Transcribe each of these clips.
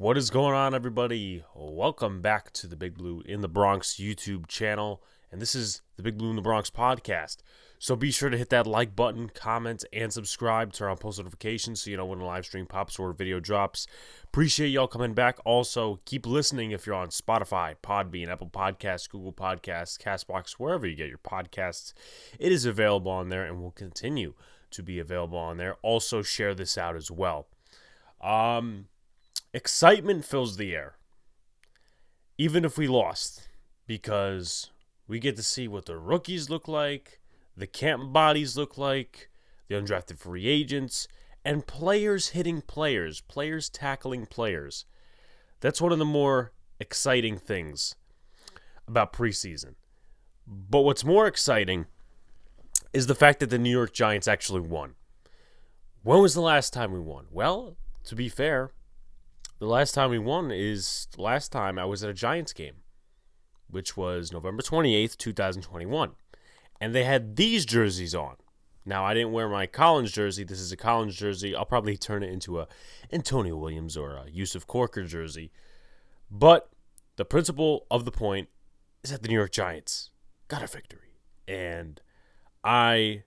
What is going on, everybody? Welcome back to the Big Blue in the Bronx YouTube channel, and this is the Big Blue in the Bronx podcast. So be sure to hit that like button, comment, and subscribe. Turn on post notifications so you know when a live stream pops or a video drops. Appreciate y'all coming back. Also, keep listening if you're on Spotify, Podbean, Apple Podcasts, Google Podcasts, CastBox, wherever you get your podcasts. It is available on there and will continue to be available on there. Also, share this out as well. Excitement fills the air, even if we lost, because we get to see what the rookies look like, the camp bodies look like, the undrafted free agents, and players hitting players, players tackling players. That's one of the more exciting things about preseason. But what's more exciting is the fact that the New York Giants actually won. When was the last time we won? Well, to be fair, the last time we won is the last time I was at a Giants game, which was November 28th, 2021. And they had these jerseys on. Now, I didn't wear my Collins jersey. This is a Collins jersey. I'll probably turn it into a Antonio Williams or a Yusuf Corker jersey. But the principle of the point is that the New York Giants got a victory. And I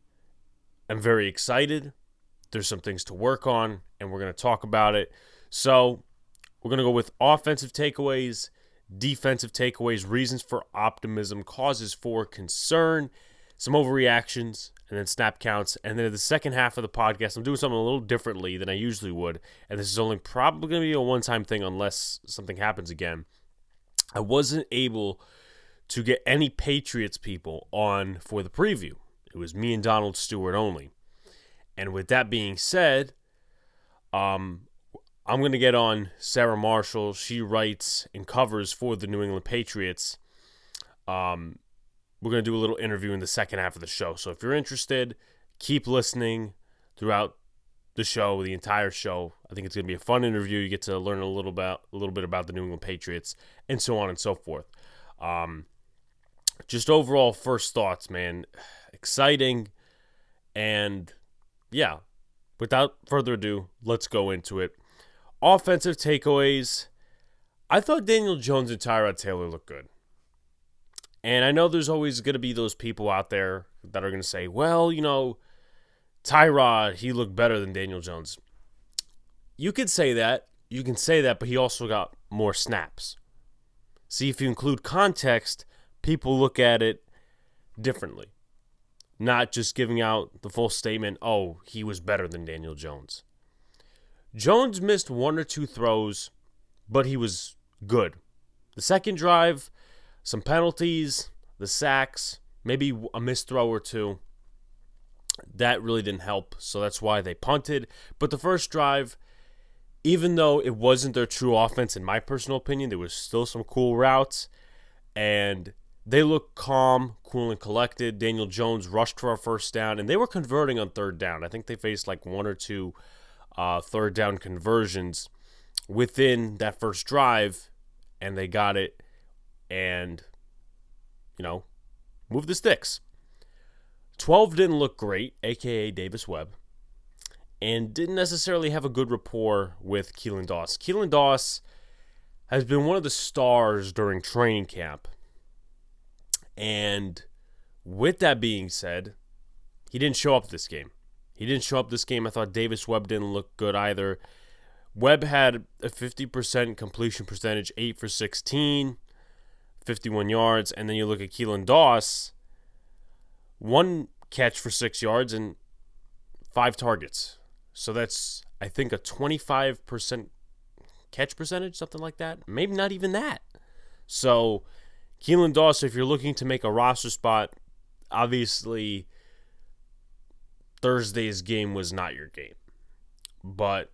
am very excited. There's some things to work on, and we're going to talk about it. So we're going to go with offensive takeaways, defensive takeaways, reasons for optimism, causes for concern, some overreactions, and then snap counts. And then in the second half of the podcast, I'm doing something a little differently than I usually would. And this is only probably going to be a one-time thing unless something happens again. I wasn't able to get any Patriots people on for the preview. It was me and Donald Stewart only. And with that being said, I'm going to get on Sara Marshall. She writes and covers for the New England Patriots. We're going to do a little interview in the second half of the show. So if you're interested, keep listening throughout the show, the entire show. I think it's going to be a fun interview. You get to learn a little bit about the New England Patriots and so on and so forth. Just overall first thoughts, man. Exciting. And yeah, without further ado, let's go into it. Offensive takeaways. I thought Daniel Jones and Tyrod Taylor looked good. And I know there's always going to be those people out there that are going to say, well, you know, Tyrod, he looked better than Daniel Jones. You could say that. You can say that, but he also got more snaps. See, if you include context, people look at it differently. Not just giving out the full statement, oh, he was better than Daniel Jones. Jones missed one or two throws, but he was good. The second drive, some penalties, the sacks, maybe a missed throw or two. That really didn't help, so that's why they punted. But the first drive, even though it wasn't their true offense, in my personal opinion, there was still some cool routes, and they looked calm, cool, and collected. Daniel Jones rushed for a first down, and they were converting on third down. I think they faced like one or two third down conversions within that first drive, and they got it and, you know, moved the sticks. 12 didn't look great, a.k.a. Davis Webb, and didn't necessarily have a good rapport with Keelan Doss. Keelan Doss has been one of the stars during training camp, and with that being said, he didn't show up this game. I thought Davis Webb didn't look good either. Webb had a 50% completion percentage, 8 for 16, 51 yards. And then you look at Keelan Doss, 1 catch for 6 yards and 5 targets. So that's, I think, a 25% catch percentage, something like that. Maybe not even that. So Keelan Doss, if you're looking to make a roster spot, obviously Thursday's game was not your game. But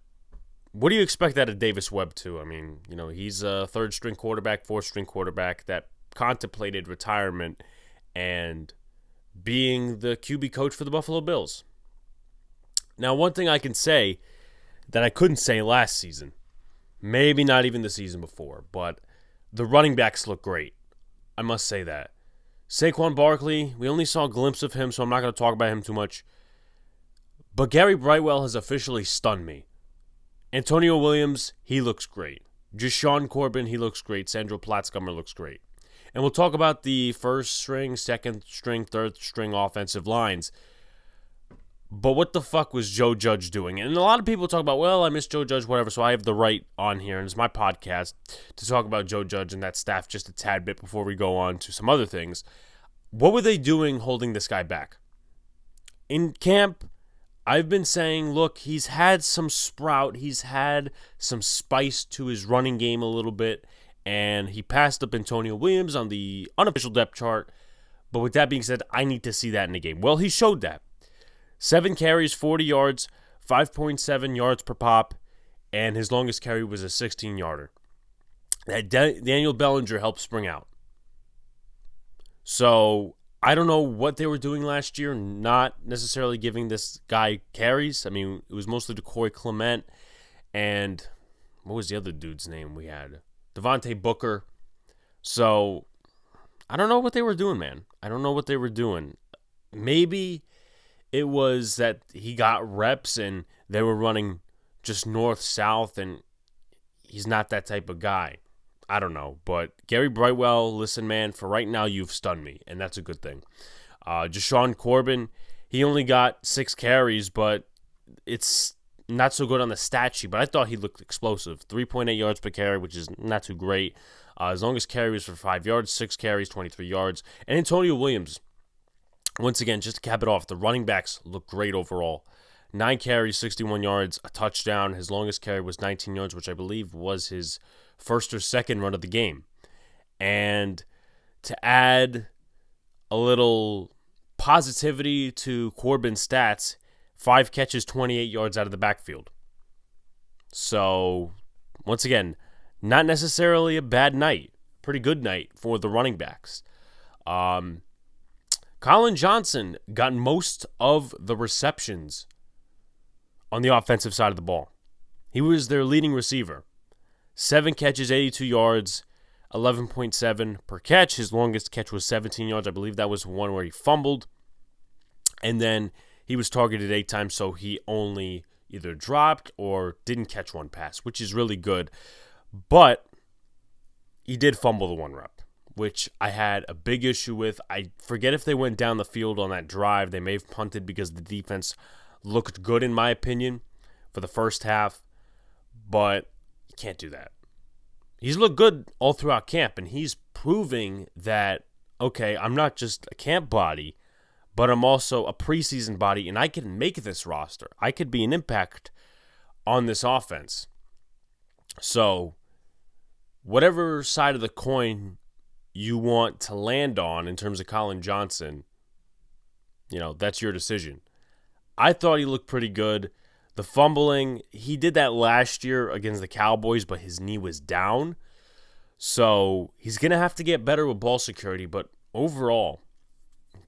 what do you expect out of Davis Webb too? I mean, you know, he's a third-string quarterback, fourth-string quarterback that contemplated retirement and being the QB coach for the Buffalo Bills. Now, one thing I can say that I couldn't say last season, maybe not even the season before, but the running backs look great. I must say that. Saquon Barkley, we only saw a glimpse of him, so I'm not going to talk about him too much. But Gary Brightwell has officially stunned me. Antonio Williams, he looks great. Deshaun Corbin, he looks great. Sandro Platzgummer looks great. And we'll talk about the first string, second string, third string offensive lines. But what the fuck was Joe Judge doing? And a lot of people talk about, well, I miss Joe Judge, whatever, so I have the right on here, and it's my podcast, to talk about Joe Judge and that staff just a tad bit before we go on to some other things. What were they doing holding this guy back? In camp, I've been saying, look, he's had some sprout. He's had some spice to his running game a little bit, and he passed up Antonio Williams on the unofficial depth chart. But with that being said, I need to see that in the game. Well, he showed that. 7 carries, 40 yards, 5.7 yards per pop, and his longest carry was a 16-yarder. That Daniel Bellinger helped spring out. So I don't know what they were doing last year, not necessarily giving this guy carries. I mean, it was mostly Decoy Clement and what was the other dude's name we had? Devontae Booker. So I don't know what they were doing, man. I don't know what they were doing. Maybe it was that he got reps and they were running just north-south and he's not that type of guy. I don't know. But Gary Brightwell, listen, man, for right now you've stunned me, and that's a good thing. Deshaun Corbin, he only got 6 carries, but it's not so good on the stat sheet. But I thought he looked explosive. 3.8 yards per carry, which is not too great. His longest carry was for 5 yards, 6 carries, 23 yards. And Antonio Williams, once again, just to cap it off, the running backs look great overall. 9 carries, 61 yards, a touchdown. His longest carry was 19 yards, which I believe was his first or second run of the game. And to add a little positivity to Corbin's stats, 5 catches, 28 yards out of the backfield. So, once again, not necessarily a bad night. Pretty good night for the running backs. Colin Johnson got most of the receptions on the offensive side of the ball. He was their leading receiver. 7 catches, 82 yards, 11.7 per catch. His longest catch was 17 yards. I believe that was one where he fumbled. And then he was targeted 8 times, so he only either dropped or didn't catch one pass, which is really good. But he did fumble the 1 rep, which I had a big issue with. I forget if they went down the field on that drive. They may have punted because the defense looked good, in my opinion, for the first half. But you can't do that. He's looked good all throughout camp, and he's proving that, okay, I'm not just a camp body, but I'm also a preseason body, and I can make this roster. I could be an impact on this offense. So, whatever side of the coin you want to land on in terms of Colin Johnson, that's your decision. I thought he looked pretty good. The fumbling, he did that last year against the Cowboys, but his knee was down. So he's going to have to get better with ball security. But overall,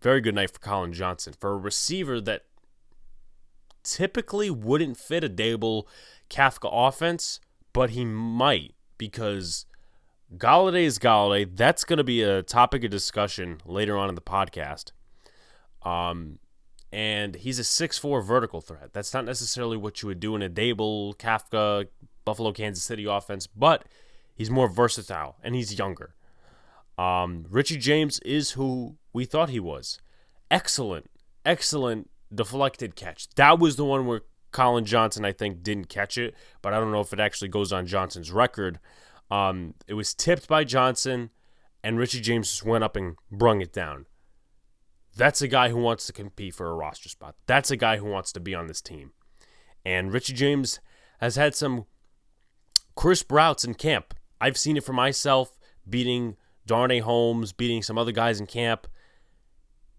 very good night for Colin Johnson. For a receiver that typically wouldn't fit a Dable Kafka offense, but he might because Golladay is Golladay. That's going to be a topic of discussion later on in the podcast. And he's a 6'4" vertical threat. That's not necessarily what you would do in a Dable, Kafka, Buffalo, Kansas City offense, but he's more versatile, and he's younger. Richie James is who we thought he was. Excellent deflected catch. That was the one where Colin Johnson, I think, didn't catch it, but I don't know if it actually goes on Johnson's record. It was tipped by Johnson, and Richie James just went up and brung it down. That's a guy who wants to compete for a roster spot. That's a guy who wants to be on this team. And Richie James has had some crisp routes in camp. I've seen it for myself, beating Darnay Holmes, beating some other guys in camp.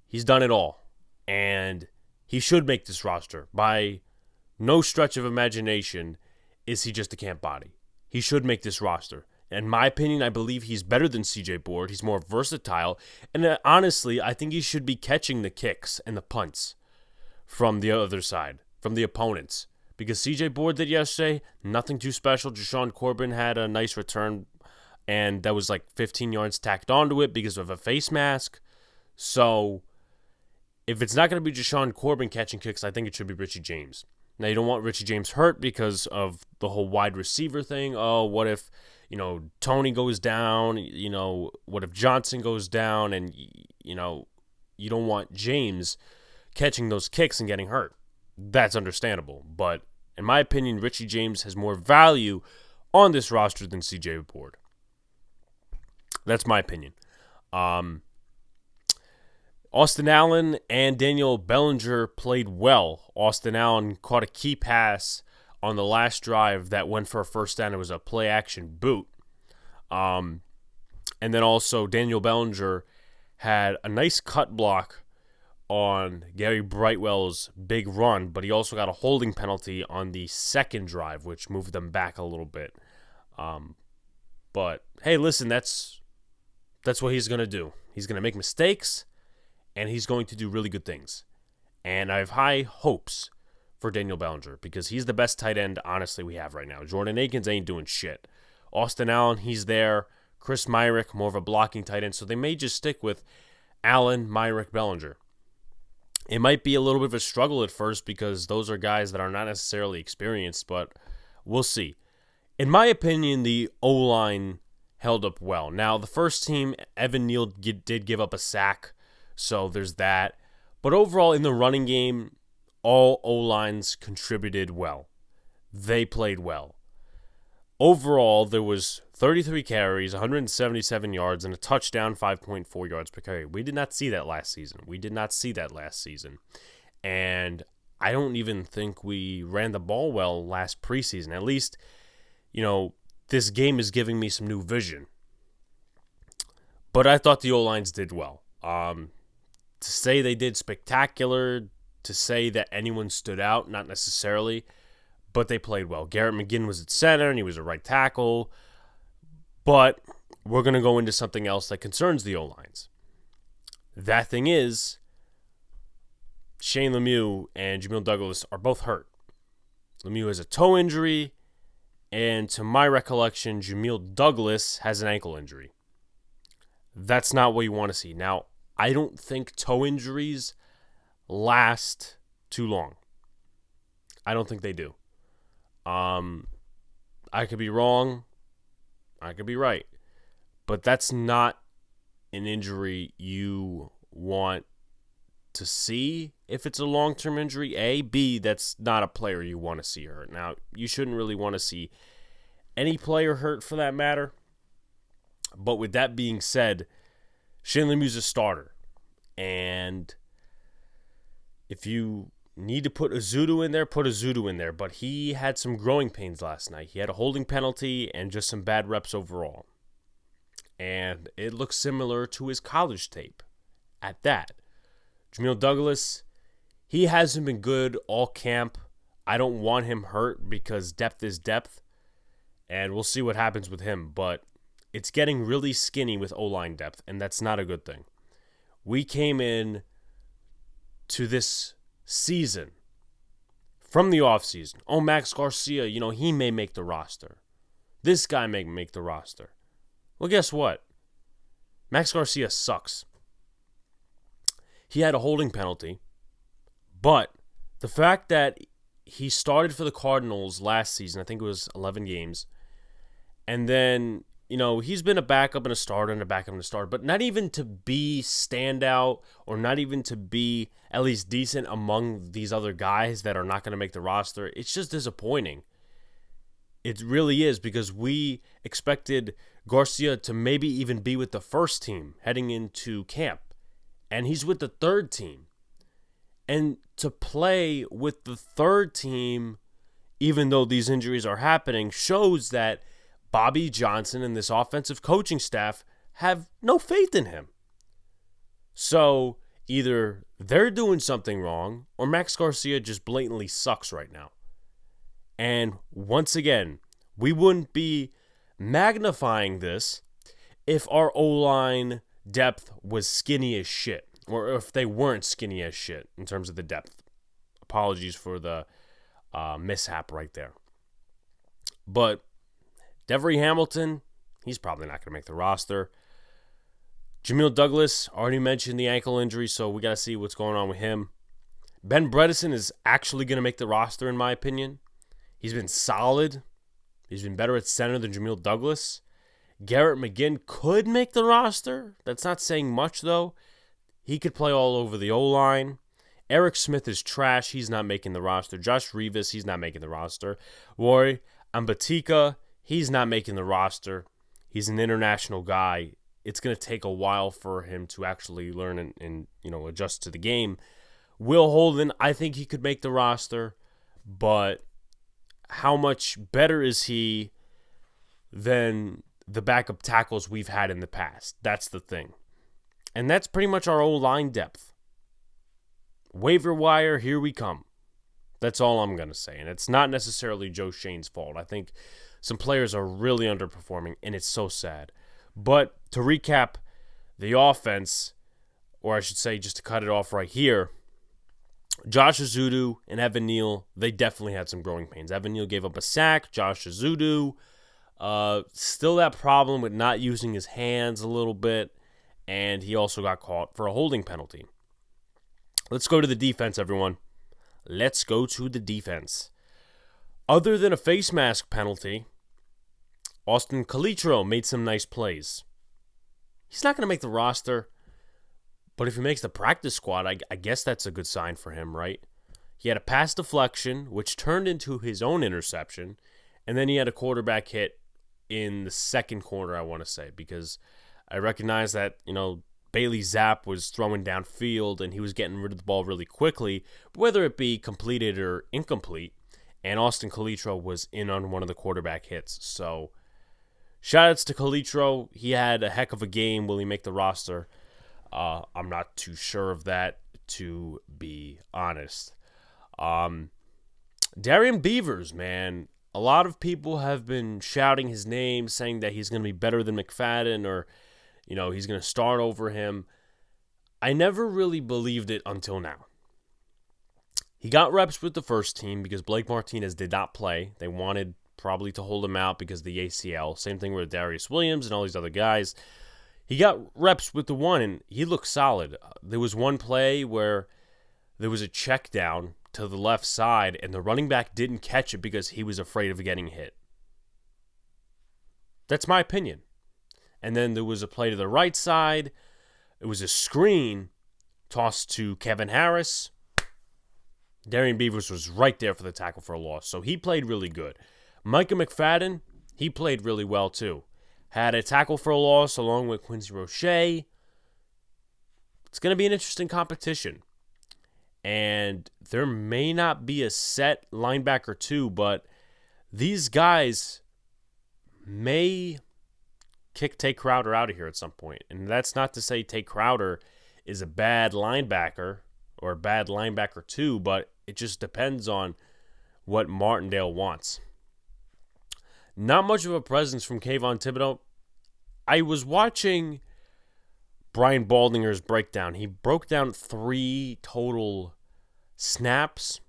He's done it all. And he should make this roster. By no stretch of imagination is he just a camp body. He should make this roster. In my opinion, I believe he's better than C.J. Board. He's more versatile. And honestly, I think he should be catching the kicks and the punts from the other side, from the opponents. Because C.J. Board did yesterday, nothing too special. Deshaun Corbin had a nice return, and that was like 15 yards tacked onto it because of a face mask. So, if it's not going to be Deshaun Corbin catching kicks, I think it should be Richie James. Now, you don't want Richie James hurt because of the whole wide receiver thing. Oh, what if Tony goes down, what if Johnson goes down, and, you don't want James catching those kicks and getting hurt. That's understandable. But in my opinion, Richie James has more value on this roster than CJ Ward. That's my opinion. Austin Allen and Daniel Bellinger played well. Austin Allen caught a key pass on the last drive that went for a first down. It was a play-action boot. And then also Daniel Bellinger had a nice cut block on Gary Brightwell's big run, but he also got a holding penalty on the second drive, which moved them back a little bit. But, hey, listen, that's what he's going to do. He's going to make mistakes, and he's going to do really good things. And I have high hopes for Daniel Bellinger because he's the best tight end, honestly, we have right now. Jordan Akins ain't doing shit. Austin Allen, he's there. Chris Myrick, more of a blocking tight end. So they may just stick with Allen, Myrick, Bellinger. It might be a little bit of a struggle at first because those are guys that are not necessarily experienced, but we'll see. In my opinion, the O-line held up well. Now, the first team, Evan Neal did give up a sack, so there's that. But overall, in the running game, all O-lines contributed well. They played well. Overall, there was 33 carries, 177 yards, and a touchdown, 5.4 yards per carry. We did not see that last season. And I don't even think we ran the ball well last preseason. At least, this game is giving me some new vision. But I thought the O-lines did well. To say they did spectacular, to say that anyone stood out, not necessarily, but they played well. Garrett McGinn was at center, and he was a right tackle. But we're going to go into something else that concerns the O-lines. That thing is, Shane Lemieux and Jamil Douglas are both hurt. Lemieux has a toe injury, and to my recollection, Jamil Douglas has an ankle injury. That's not what you want to see. Now, I don't think toe injuries last too long. I don't think they do. I could be wrong. I could be right. But that's not an injury you want to see if it's a long-term injury. A. B, that's not a player you want to see hurt. Now, you shouldn't really want to see any player hurt for that matter. But with that being said, Shane Lemieux's a starter. And if you need to put Azudu in there, put Azudu in there. But he had some growing pains last night. He had a holding penalty and just some bad reps overall. And it looks similar to his college tape at that. Jamil Douglas, he hasn't been good all camp. I don't want him hurt because depth is depth. And we'll see what happens with him. But it's getting really skinny with O-line depth, and that's not a good thing. We came in to this season from the offseason. Oh, Max Garcia, he may make the roster. This guy may make the roster. Well, guess what? Max Garcia sucks. He had a holding penalty, but the fact that he started for the Cardinals last season, I think it was 11 games, and then, he's been a backup and a starter and a backup and a starter, but not even to be standout or not even to be at least decent among these other guys that are not going to make the roster. It's just disappointing. It really is, because we expected Garcia to maybe even be with the first team heading into camp. And he's with the third team. And to play with the third team, even though these injuries are happening, shows that Bobby Johnson and this offensive coaching staff have no faith in him. So either they're doing something wrong or Max Garcia just blatantly sucks right now. And once again, we wouldn't be magnifying this if our O-line depth was skinny as shit, or if they weren't skinny as shit in terms of the depth. Apologies for the mishap right there. But Devery Hamilton, he's probably not going to make the roster. Jamil Douglas, already mentioned the ankle injury, so we got to see what's going on with him. Ben Bredesen is actually going to make the roster, in my opinion. He's been solid. He's been better at center than Jamil Douglas. Garrett McGinn could make the roster. That's not saying much, though. He could play all over the O-line. Eric Smith is trash. He's not making the roster. Josh Rivas, he's not making the roster. Roy Ambatika, he's not making the roster. He's an international guy. It's going to take a while for him to actually learn and adjust to the game. Will Holden, I think he could make the roster, but how much better is he than the backup tackles we've had in the past? That's the thing. And that's pretty much our O-line depth. Waiver wire, here we come. That's all I'm going to say. And it's not necessarily Joe Shane's fault. I think some players are really underperforming, and it's so sad. But to recap the offense, or I should say just to cut it off right here, Josh Azudu and Evan Neal, they definitely had some growing pains. Evan Neal gave up a sack. Josh Azudu, still that problem with not using his hands a little bit, and he also got caught for a holding penalty. Let's go to the defense, everyone. Let's go to the defense. Other than a face mask penalty, Austin Calitro made some nice plays. He's not going to make the roster, but if he makes the practice squad, I guess that's a good sign for him, right? He had a pass deflection, which turned into his own interception, and then he had a quarterback hit in the second quarter, I want to say, because I recognize that, Bailey Zapp was throwing downfield and he was getting rid of the ball really quickly, whether it be completed or incomplete, and Austin Calitro was in on one of the quarterback hits. So, shout-outs to Calitro. He had a heck of a game. Will he make the roster? I'm not too sure of that, to be honest. Darian Beavers, man. A lot of people have been shouting his name, saying that he's going to be better than McFadden, or, he's going to start over him. I never really believed it until now. He got reps with the first team because Blake Martinez did not play. They wanted probably to hold him out because of the ACL. Same thing with Darius Williams and all these other guys. He got reps with the one, and he looked solid. There was one play where there was a check down to the left side, and the running back didn't catch it because he was afraid of getting hit. That's my opinion. And then there was a play to the right side. It was a screen tossed to Kevin Harris. Darian Beavers was right there for the tackle for a loss. So he played really good. Micah McFadden, he played really well too. Had a tackle for a loss along with Quincy Roche. It's going to be an interesting competition. And there may not be a set linebacker too, but these guys may kick Tate Crowder out of here at some point. And that's not to say Tate Crowder is a bad linebacker or a bad linebacker too, but it just depends on what Martindale wants. Not much of a presence from Kayvon Thibodeau. I was watching Brian Baldinger's breakdown. He broke down 3 total snaps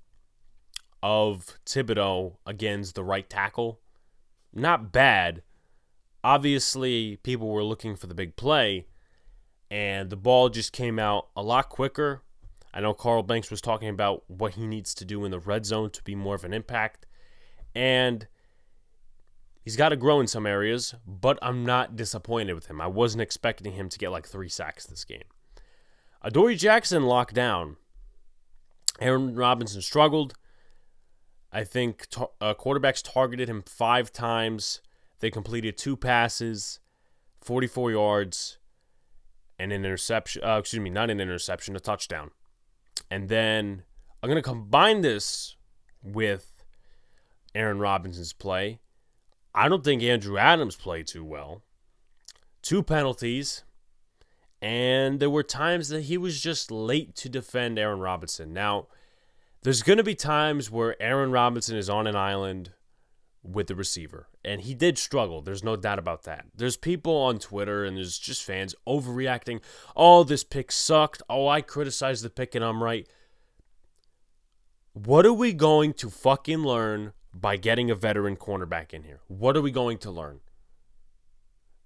of Thibodeau against the right tackle. Not bad. Obviously, people were looking for the big play, and the ball just came out a lot quicker. I know Carl Banks was talking about what he needs to do in the red zone to be more of an impact, and he's got to grow in some areas, but I'm not disappointed with him. I wasn't expecting him to get like 3 sacks this game. Adoree Jackson locked down. Aaron Robinson struggled. I think quarterbacks targeted him 5 times. They completed 2 passes, 44 yards, and an interception. Not an interception, a touchdown. And then I'm going to combine this with Aaron Robinson's play. I don't think Andrew Adams played too well. 2 penalties. And there were times that he was just late to defend Aaron Robinson. Now, there's going to be times where Aaron Robinson is on an island with the receiver. And he did struggle. There's no doubt about that. There's people on Twitter and there's just fans overreacting. Oh, this pick sucked. Oh, I criticized the pick and I'm right. What are we going to fucking learn by getting a veteran cornerback in here? What are we going to learn?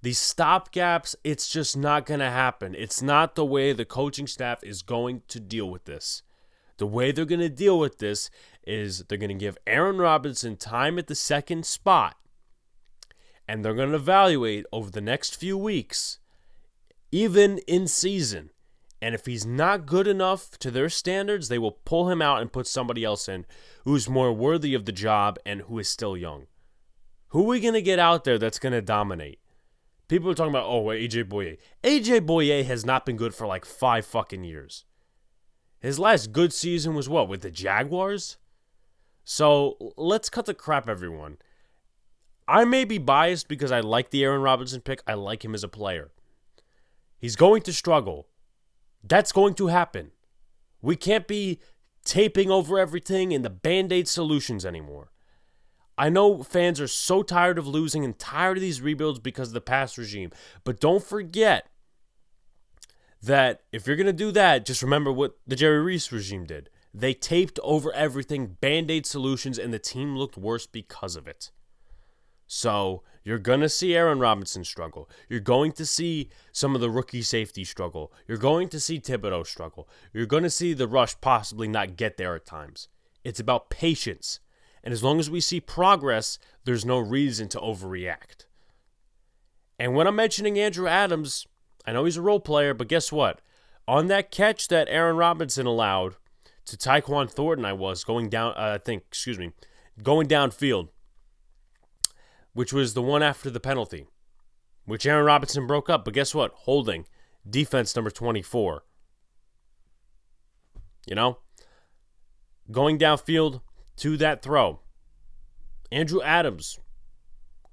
These stopgaps, it's just not going to happen. It's not the way the coaching staff is going to deal with this. The way they're going to deal with this is they're going to give Aaron Robinson time at the second spot And they're going to evaluate over the next few weeks, even in season. And if he's not good enough to their standards, they will pull him out and put somebody else in who's more worthy of the job and who is still young. Who are we going to get out there that's going to dominate? People are talking about, AJ Boye. AJ Boye has not been good for like 5 fucking years. His last good season was what, with the Jaguars? So let's cut the crap, everyone. I may be biased because I like the Aaron Robinson pick. I like him as a player. He's going to struggle. That's going to happen. We can't be taping over everything and the Band-Aid solutions anymore. I know fans are so tired of losing and tired of these rebuilds because of the past regime. But don't forget that if you're going to do that, just remember what the Jerry Reese regime did. They taped over everything, Band-Aid solutions, and the team looked worse because of it. So you're going to see Aaron Robinson struggle. You're going to see some of the rookie safety struggle. You're going to see Thibodeau struggle. You're going to see the rush possibly not get there at times. It's about patience. And as long as we see progress, there's no reason to overreact. And when I'm mentioning Andrew Adams, I know he's a role player, but guess what? On that catch that Aaron Robinson allowed to Tyquan Thornton, going downfield, which was the one after the penalty, which Aaron Robinson broke up. But guess what? Holding. Defense number 24. Going downfield to that throw. Andrew Adams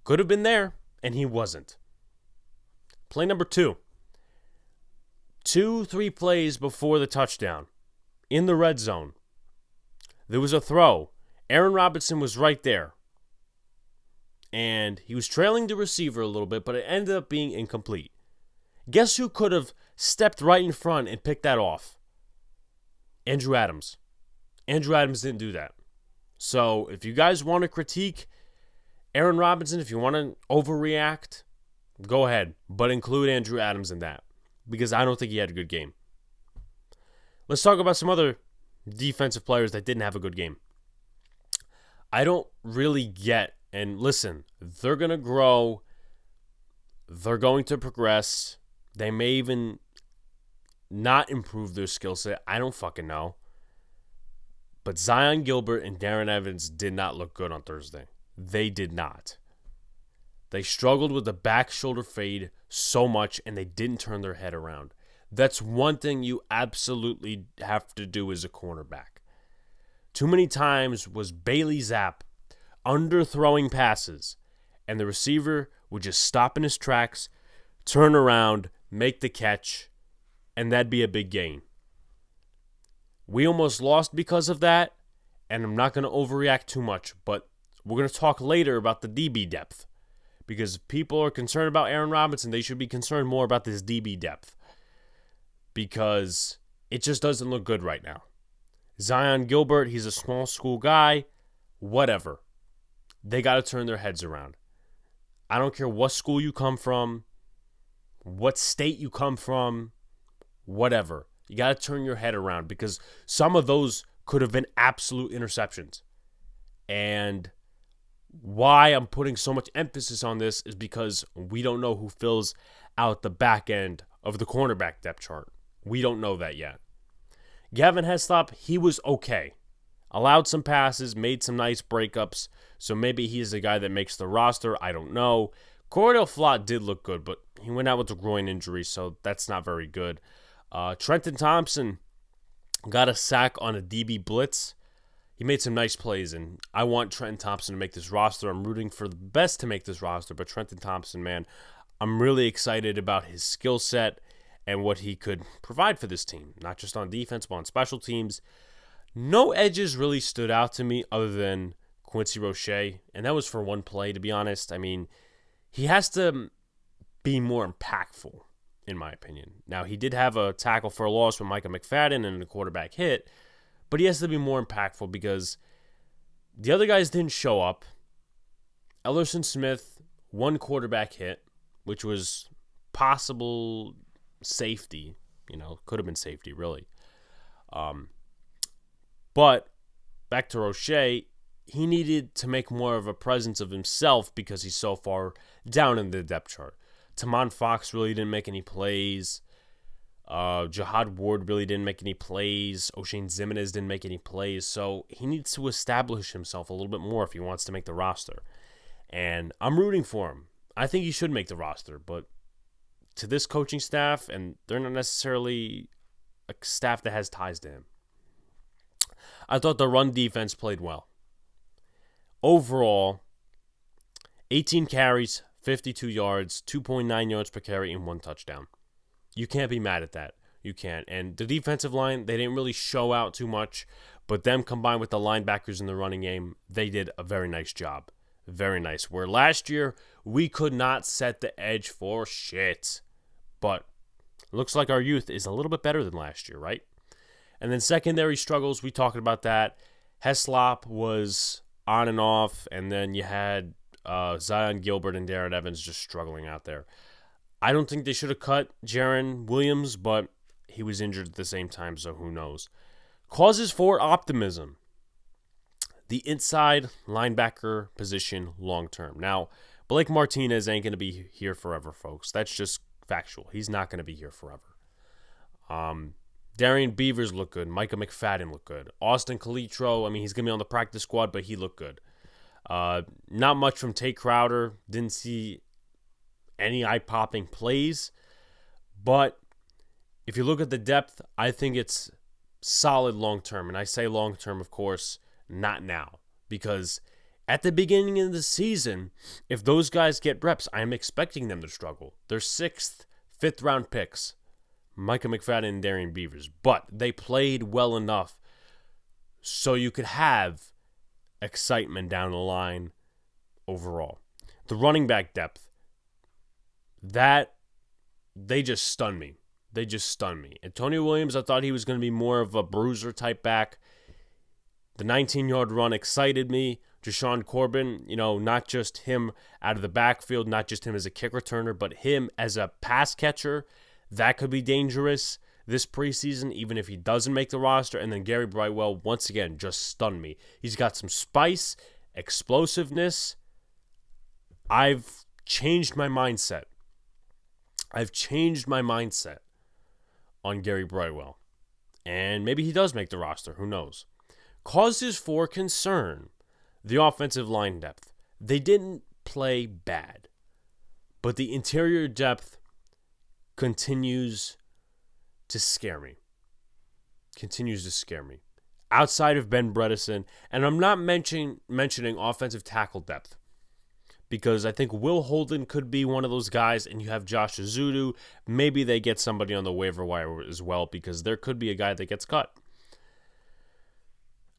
could have been there, and he wasn't. Play number 2. 2-3 plays before the touchdown. In the red zone. There was a throw. Aaron Robinson was right there. And he was trailing the receiver a little bit, but it ended up being incomplete. Guess who could have stepped right in front and picked that off? Andrew Adams. Andrew Adams didn't do that. So if you guys want to critique Aaron Robinson, if you want to overreact, go ahead. But include Andrew Adams in that. Because I don't think he had a good game. Let's talk about some other defensive players that didn't have a good game. I don't really get. And listen, they're going to grow. They're going to progress. They may even not improve their skill set. I don't fucking know. But Zion Gilbert and Darren Evans did not look good on Thursday. They did not. They struggled with the back shoulder fade so much, and they didn't turn their head around. That's one thing you absolutely have to do as a cornerback. Too many times was Bailey Zapp underthrowing passes, and the receiver would just stop in his tracks, turn around, make the catch, and that'd be a big gain. We almost lost because of that, and I'm not going to overreact too much, but we're going to talk later about the DB depth, because if people are concerned about Aaron Robinson, they should be concerned more about this DB depth, because it just doesn't look good right now. Zion Gilbert, he's a small school guy, whatever. They got to turn their heads around. I don't care what school you come from, what state you come from, whatever. You got to turn your head around because some of those could have been absolute interceptions. And why I'm putting so much emphasis on this is because we don't know who fills out the back end of the cornerback depth chart. We don't know that yet. Gavin Heslop, he was okay. Allowed some passes, made some nice breakups, so maybe he's the guy that makes the roster. I don't know. Cordell Flott did look good, but he went out with a groin injury, so that's not very good. Trenton Thompson got a sack on a DB blitz. He made some nice plays, and I want Trenton Thompson to make this roster. I'm rooting for the best to make this roster, but Trenton Thompson, man, I'm really excited about his skill set and what he could provide for this team, not just on defense, but on special teams. No edges really stood out to me other than Quincy Roche, and that was for one play, to be honest. I mean, he has to be more impactful, in my opinion. Now, he did have a tackle for a loss with Micah McFadden and a quarterback hit, but he has to be more impactful because the other guys didn't show up. Ellerson Smith, one quarterback hit, which was possible safety. Could have been safety, really. But back to Roche, he needed to make more of a presence of himself because he's so far down in the depth chart. Tamon Fox really didn't make any plays. Jihad Ward really didn't make any plays. O'Shane Ximines didn't make any plays. So he needs to establish himself a little bit more if he wants to make the roster. And I'm rooting for him. I think he should make the roster. But to this coaching staff, and they're not necessarily a staff that has ties to him, I thought the run defense played well. Overall, 18 carries, 52 yards, 2.9 yards per carry, and 1 touchdown. You can't be mad at that. You can't. And the defensive line, they didn't really show out too much, but them combined with the linebackers in the running game, they did a very nice job. Very nice. Where last year, we could not set the edge for shit. But looks like our youth is a little bit better than last year, right? And then secondary struggles, we talked about that. Heslop was on and off, and then you had Zion Gilbert and Darren Evans just struggling out there. I don't think they should have cut Jaron Williams, but he was injured at the same time, so who knows. Causes for optimism. The inside linebacker position long-term. Now, Blake Martinez ain't going to be here forever, folks. That's just factual. He's not going to be here forever. Darian Beavers looked good. Micah McFadden looked good. Austin Calitro, he's going to be on the practice squad, but he looked good. Not much from Tate Crowder. Didn't see any eye-popping plays. But if you look at the depth, I think it's solid long-term. And I say long-term, of course, not now. Because at the beginning of the season, if those guys get reps, I'm expecting them to struggle. They're 6th, 5th-round picks. Micah McFadden and Darian Beavers. But they played well enough so you could have excitement down the line overall. The running back depth, that, they just stunned me. They just stunned me. Antonio Williams, I thought he was going to be more of a bruiser type back. The 19-yard run excited me. Jashawn Corbin, not just him out of the backfield, not just him as a kick returner, but him as a pass catcher. That could be dangerous this preseason, even if he doesn't make the roster. And then Gary Brightwell, once again, just stunned me. He's got some spice, explosiveness. I've changed my mindset. On Gary Brightwell. And maybe he does make the roster. Who knows? Causes for concern. The offensive line depth. They didn't play bad. But the interior depth continues to scare me. Outside of Ben Bredesen, and I'm not mentioning offensive tackle depth, because I think Will Holden could be one of those guys, and you have Josh Azudu. Maybe they get somebody on the waiver wire as well, because there could be a guy that gets cut.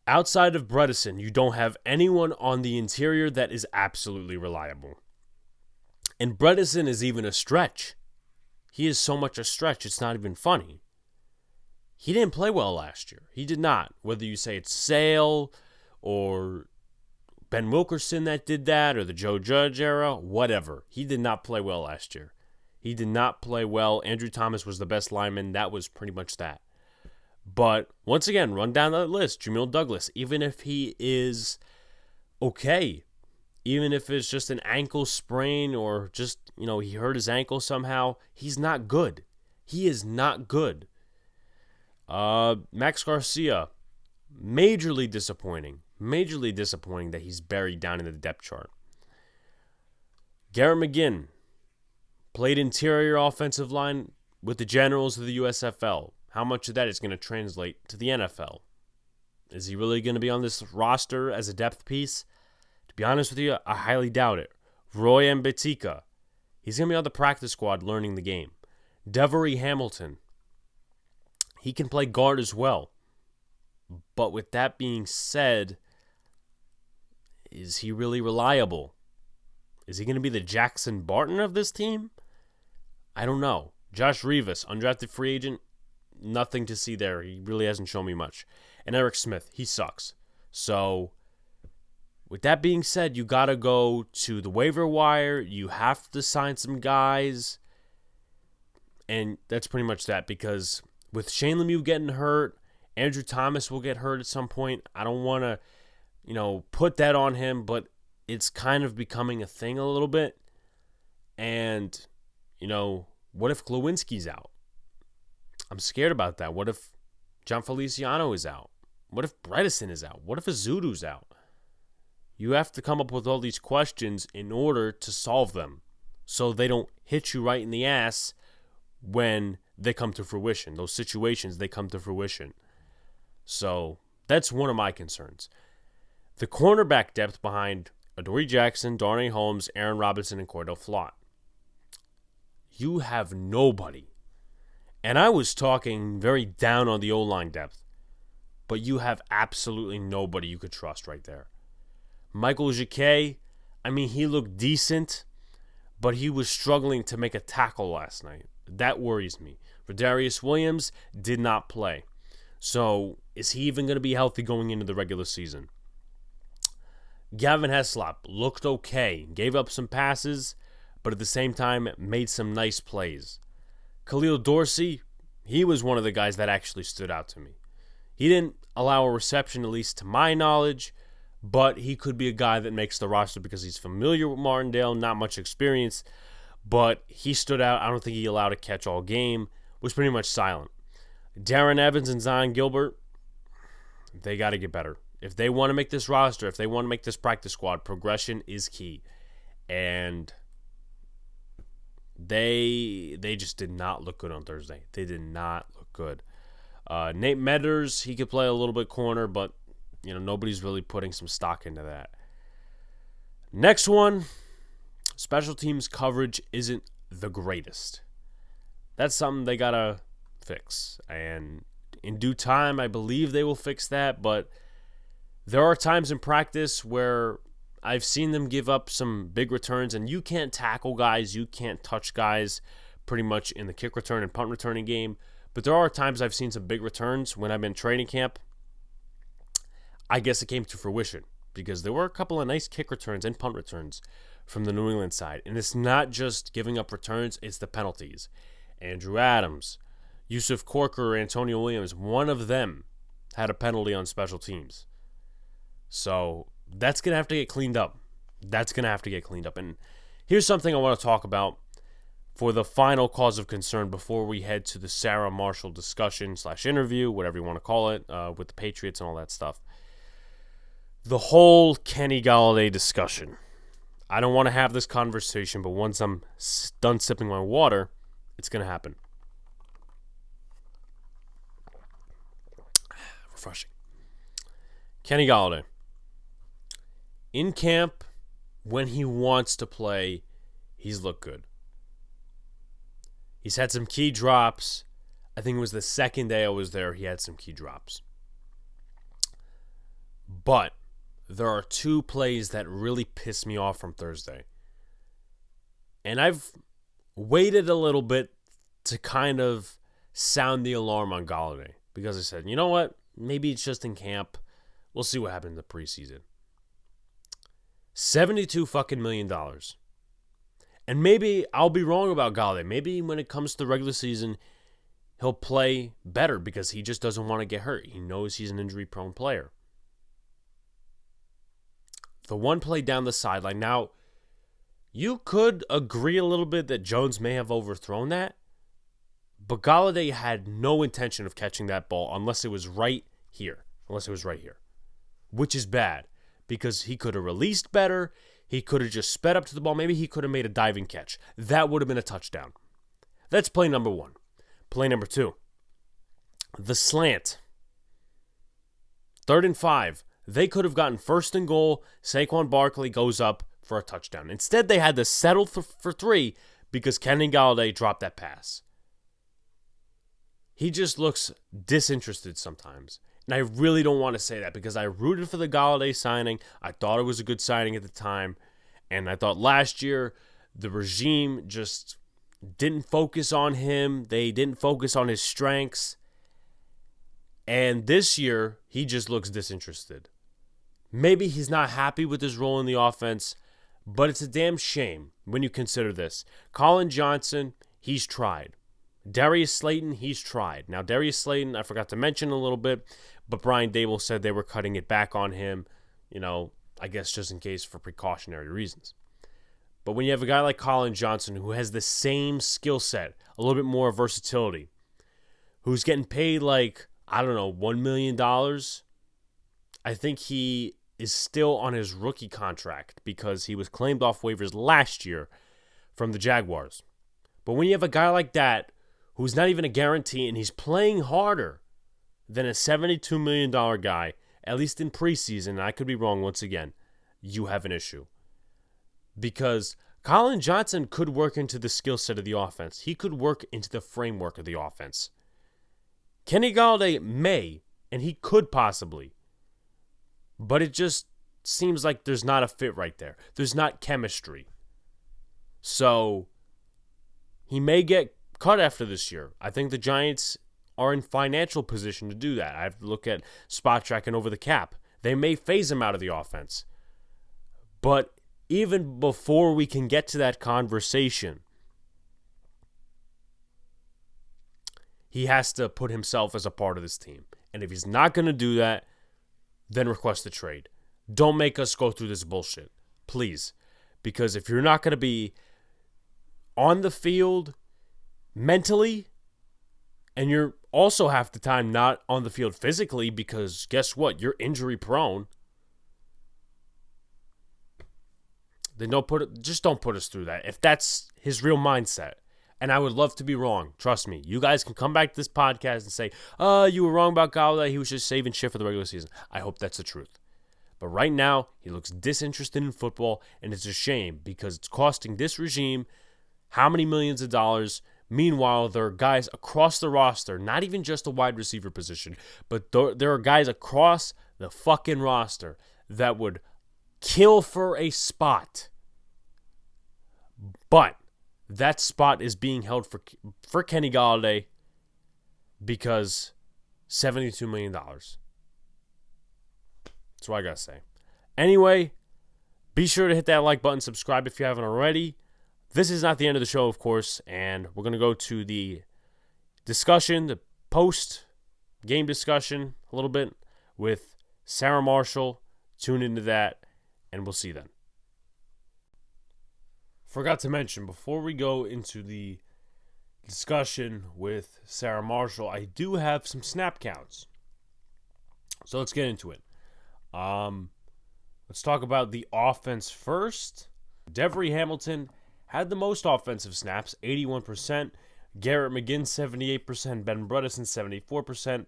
Outside of Bredesen, you don't have anyone on the interior that is absolutely reliable. And Bredesen is even a stretch. He is so much a stretch, it's not even funny. He didn't play well last year. He did not. Whether you say it's Sale or Ben Wilkerson that did that, or the Joe Judge era, whatever. He did not play well last year. He did not play well. Andrew Thomas was the best lineman. That was pretty much that. But once again, run down that list. Jamil Douglas, even if he is okay, even if it's just an ankle sprain or just, he hurt his ankle somehow, he's not good. He is not good. Max Garcia, majorly disappointing that he's buried down in the depth chart. Garrett McGinn played interior offensive line with the Generals of the USFL. How much of that is going to translate to the NFL? Is he really going to be on this roster as a depth piece? To be honest with you, I highly doubt it. Roy Mbetika, he's going to be on the practice squad learning the game. Devery Hamilton, he can play guard as well. But with that being said, is he really reliable? Is he going to be the Jackson Barton of this team? I don't know. Josh Rivas, undrafted free agent, nothing to see there. He really hasn't shown me much. And Eric Smith, he sucks. So, with that being said, you got to go to the waiver wire. You have to sign some guys. And that's pretty much that, because with Shane Lemieux getting hurt, Andrew Thomas will get hurt at some point. I don't want to, put that on him, but it's kind of becoming a thing a little bit. And, what if Glowinski's out? I'm scared about that. What if John Feliciano is out? What if Bredesen is out? What if Azudu's out? You have to come up with all these questions in order to solve them so they don't hit you right in the ass when they come to fruition. Those situations, they come to fruition. So that's one of my concerns. The cornerback depth behind Adoree Jackson, Darnay Holmes, Aaron Robinson, and Cordell Flott. You have nobody. And I was talking very down on the O-line depth. But you have absolutely nobody you could trust right there. Michael Jacquet, he looked decent, but he was struggling to make a tackle last night. That worries me. Rodarius Williams did not play. So, is he even going to be healthy going into the regular season? Gavin Heslop looked okay, gave up some passes, but at the same time made some nice plays. Khalil Dorsey, he was one of the guys that actually stood out to me. He didn't allow a reception, at least to my knowledge, but he could be a guy that makes the roster because he's familiar with Martindale, not much experience, but he stood out. I don't think he allowed a catch all game, was pretty much silent. Darren Evans and Zion Gilbert, they got to get better. If they want to make this roster, if they want to make this practice squad, progression is key. And they just did not look good on Thursday. They did not look good. Nate Medders, he could play a little bit corner, but nobody's really putting some stock into that. Next one, special teams coverage isn't the greatest. That's something they got to fix. And in due time, I believe they will fix that. But there are times in practice where I've seen them give up some big returns, and you can't tackle guys, you can't touch guys pretty much in the kick return and punt returning game. But there are times I've seen some big returns when I've been training camp. I guess it came to fruition because there were a couple of nice kick returns and punt returns from the New England side. And it's not just giving up returns, it's the penalties. Andrew Adams, Yusuf Corker, Antonio Williams, one of them had a penalty on special teams. So that's going to have to get cleaned up. And here's something I want to talk about for the final cause of concern before we head to the Sara Marshall discussion / interview, whatever you want to call it, with the Patriots and all that stuff. The whole Kenny Golladay discussion. I don't want to have this conversation, but once I'm done sipping my water, it's going to happen. Refreshing. Kenny Golladay. In camp, when he wants to play, he's looked good. He's had some key drops. I think it was the second day I was there, he had some key drops. But there are two plays that really pissed me off from Thursday. And I've waited a little bit to kind of sound the alarm on Golladay. Because I said, you know what? Maybe it's just in camp. We'll see what happens in the preseason. $72 million. And maybe I'll be wrong about Golladay. Maybe when it comes to the regular season, he'll play better because he just doesn't want to get hurt. He knows he's an injury-prone player. The one play down the sideline. Now, you could agree a little bit that Jones may have overthrown that, but Golladay had no intention of catching that ball unless it was right here. Which is bad because he could have released better. He could have just sped up to the ball. Maybe he could have made a diving catch. That would have been a touchdown. That's play number one. Play number two. The slant. 3rd and 5. They could have gotten 1st and goal. Saquon Barkley goes up for a touchdown. Instead, they had to settle for 3 because Kenny Golladay dropped that pass. He just looks disinterested sometimes. And I really don't want to say that because I rooted for the Golladay signing. I thought it was a good signing at the time. And I thought last year the regime just didn't focus on him. They didn't focus on his strengths. And this year, he just looks disinterested. Maybe he's not happy with his role in the offense, but it's a damn shame when you consider this. Colin Johnson, he's tried. Darius Slayton, he's tried. Now, Darius Slayton, I forgot to mention a little bit, but Brian Dable said they were cutting it back on him. I guess just in case for precautionary reasons. But when you have a guy like Colin Johnson who has the same skill set, a little bit more versatility, who's getting paid like, I don't know, $1 million, I think he is still on his rookie contract because he was claimed off waivers last year from the Jaguars. But when you have a guy like that who's not even a guarantee and he's playing harder than a $72 million guy, at least in preseason, and I could be wrong once again, you have an issue. Because Colin Johnson could work into the skill set of the offense. He could work into the framework of the offense. Kenny Golladay may, and he could possibly. But it just seems like there's not a fit right there. There's not chemistry. So he may get cut after this year. I think the Giants are in financial position to do that. I have to look at spot tracking over the cap. They may phase him out of the offense. But even before we can get to that conversation, he has to put himself as a part of this team. And if he's not going to do that, then request a trade. Don't make us go through this bullshit, please. Because if you're not going to be on the field mentally, and you're also half the time not on the field physically, because guess what? You're injury prone. Then don't put us through that. If that's his real mindset. And I would love to be wrong. Trust me. You guys can come back to this podcast and say, you were wrong about Golladay. He was just saving shit for the regular season. I hope that's the truth. But right now, he looks disinterested in football, and it's a shame because it's costing this regime how many millions of dollars. Meanwhile, there are guys across the roster, not even just the wide receiver position, but there are guys across the fucking roster that would kill for a spot. But that spot is being held for Kenny Golladay because $72 million. That's what I got to say. Anyway, be sure to hit that like button, subscribe if you haven't already. This is not the end of the show, of course, and we're going to go to the discussion, the post-game discussion a little bit with Sara Marshall. Tune into that, and we'll see you then. Forgot to mention, before we go into the discussion with Sara Marshall, I do have some snap counts. So let's get into it. Let's talk about the offense first. Devery Hamilton had the most offensive snaps, 81%. Garrett McGinn, 78%. Ben Bredeson, 74%.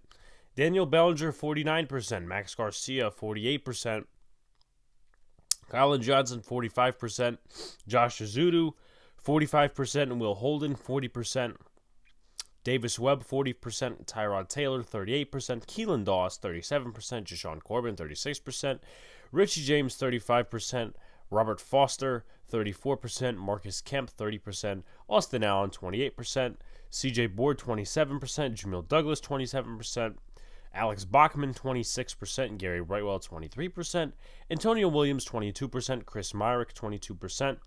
Daniel Bellinger, 49%. Max Garcia, 48%. Colin Johnson, 45%. Josh Azudu, 45%. And Will Holden, 40%. Davis Webb, 40%. Tyrod Taylor, 38%. Keelan Doss, 37%. Jashawn Corbin, 36%. Richie James, 35%. Robert Foster, 34%. Marcus Kemp, 30%. Austin Allen, 28%. CJ Board, 27%. Jamil Douglas, 27%. Alex Bachman, 26%. Gary Brightwell, 23%. Antonio Williams, 22%. Chris Myrick, 22%.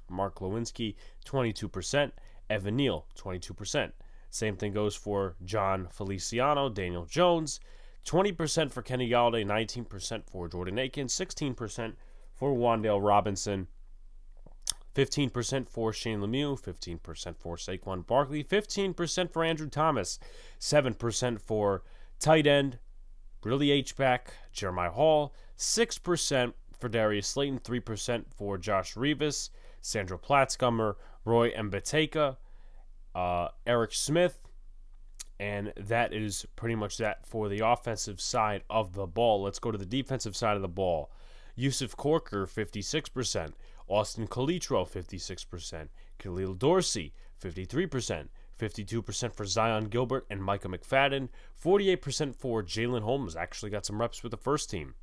Mark Lewinsky, 22%. Evan Neal, 22%. Same thing goes for John Feliciano, Daniel Jones, 20% for Kenny Golladay, 19% for Jordan Akins, 16% for Wan'Dale Robinson, 15% for Shane Lemieux, 15% for Saquon Barkley, 15% for Andrew Thomas, 7% for tight end, Willie H-back, Jeremiah Hall, 6% for Darius Slayton, 3% for Josh Revis, Sandro Platzgummer, Roy Mbeteka, Eric Smith, and that is pretty much that for the offensive side of the ball. Let's go to the defensive side of the ball. Yusuf Corker, 56%. Austin Calitro, 56%. Khalil Dorsey, 53%. 52% for Zion Gilbert and Micah McFadden. 48% for Jalen Holmes. Actually got some reps with the first team.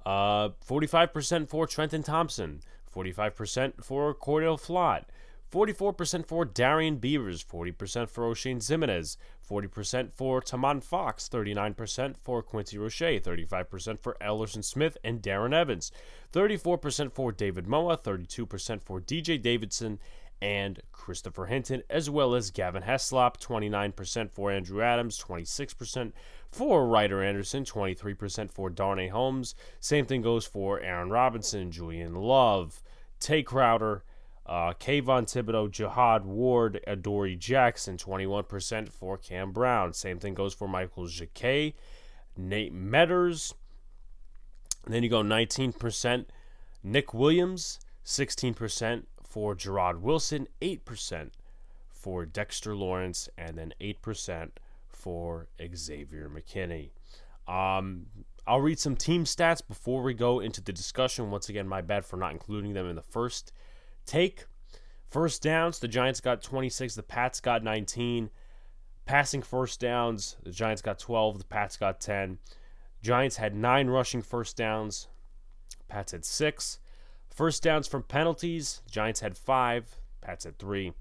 45% for Trenton Thompson. 45% for Cordell Flott. 44% for Darian Beavers, 40% for O'Shane Zimenez, 40% for Taman Fox, 39% for Quincy Roche, 35% for Ellerson Smith and Darren Evans, 34% for David Moa, 32% for DJ Davidson, and Christopher Hinton, as well as Gavin Heslop, 29% for Andrew Adams, 26% for Ryder Anderson, 23% for Darnay Holmes. Same thing goes for Aaron Robinson, Julian Love, Tay Crowder, Kayvon Thibodeau, Jihad Ward, Adoree Jackson, 21% for Cam Brown. Same thing goes for Michael Jacquet, Nate Metters. And then you go 19% Nick Williams, 16% for Gerard Wilson, 8% for Dexter Lawrence, and then 8% for Xavier McKinney. I'll read some team stats before we go into the discussion. Once again, my bad for not including them in the first take. First downs, the Giants got 26, the Pats got 19. Passing first downs, the Giants got 12, the Pats got 10. Giants had 9 rushing first downs, Pats had 6. First downs from penalties, the Giants had 5, Pats had 3.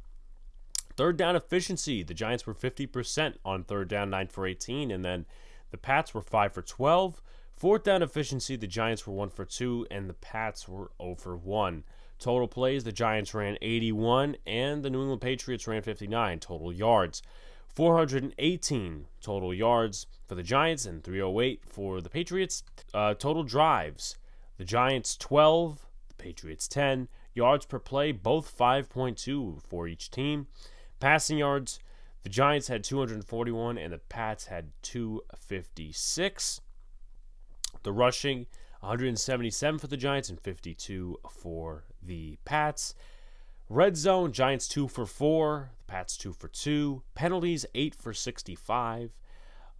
Third down efficiency, the Giants were 50% on third down, 9 for 18, and then the Pats were 5 for 12. Fourth down efficiency, the Giants were 1 for 2, and the Pats were 0 for 1. Total plays, the Giants ran 81, and the New England Patriots ran 59. Total yards, 418 total yards for the Giants and 308 for the Patriots. Total drives, the Giants 12, the Patriots 10. Yards per play, both 5.2 for each team. Passing yards, the Giants had 241 and the Pats had 256. The rushing, 177 for the Giants and 52 for the Pats. Red zone, Giants 2 for 4, the Pats 2 for 2. Penalties, 8 for 65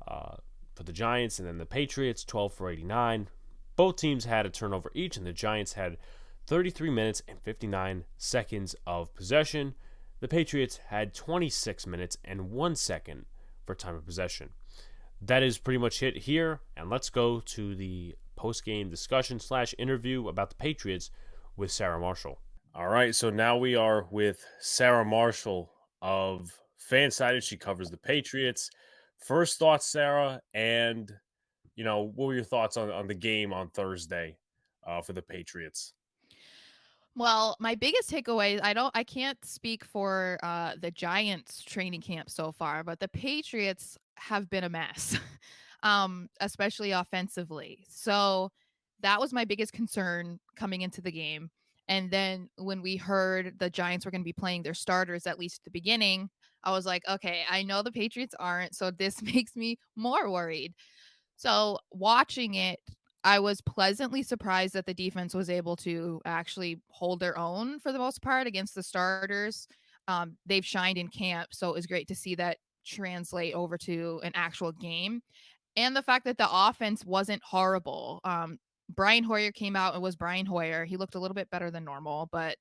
for the Giants, and then the Patriots 12 for 89. Both teams had a turnover each, and the Giants had 33 minutes and 59 seconds of possession. The Patriots had 26 minutes and 1 second for time of possession. That is pretty much it here, and let's go to the post-game discussion / interview about the Patriots with Sara Marshall. All right, so now we are with Sara Marshall of Fansided. She covers the Patriots. First thoughts, Sara, and what were your thoughts on the game on Thursday for the Patriots? Well, my biggest takeaway, I can't speak for the Giants training camp so far, but the Patriots have been a mess, especially offensively. So that was my biggest concern coming into the game. And then when we heard the Giants were going to be playing their starters, at least at the beginning, I was like, okay, I know the Patriots aren't. So this makes me more worried. So watching it, I was pleasantly surprised that the defense was able to actually hold their own for the most part against the starters. They've shined in camp, so it was great to see that translate over to an actual game. And the fact that the offense wasn't horrible. Brian Hoyer came out and was Brian Hoyer. He looked a little bit better than normal, but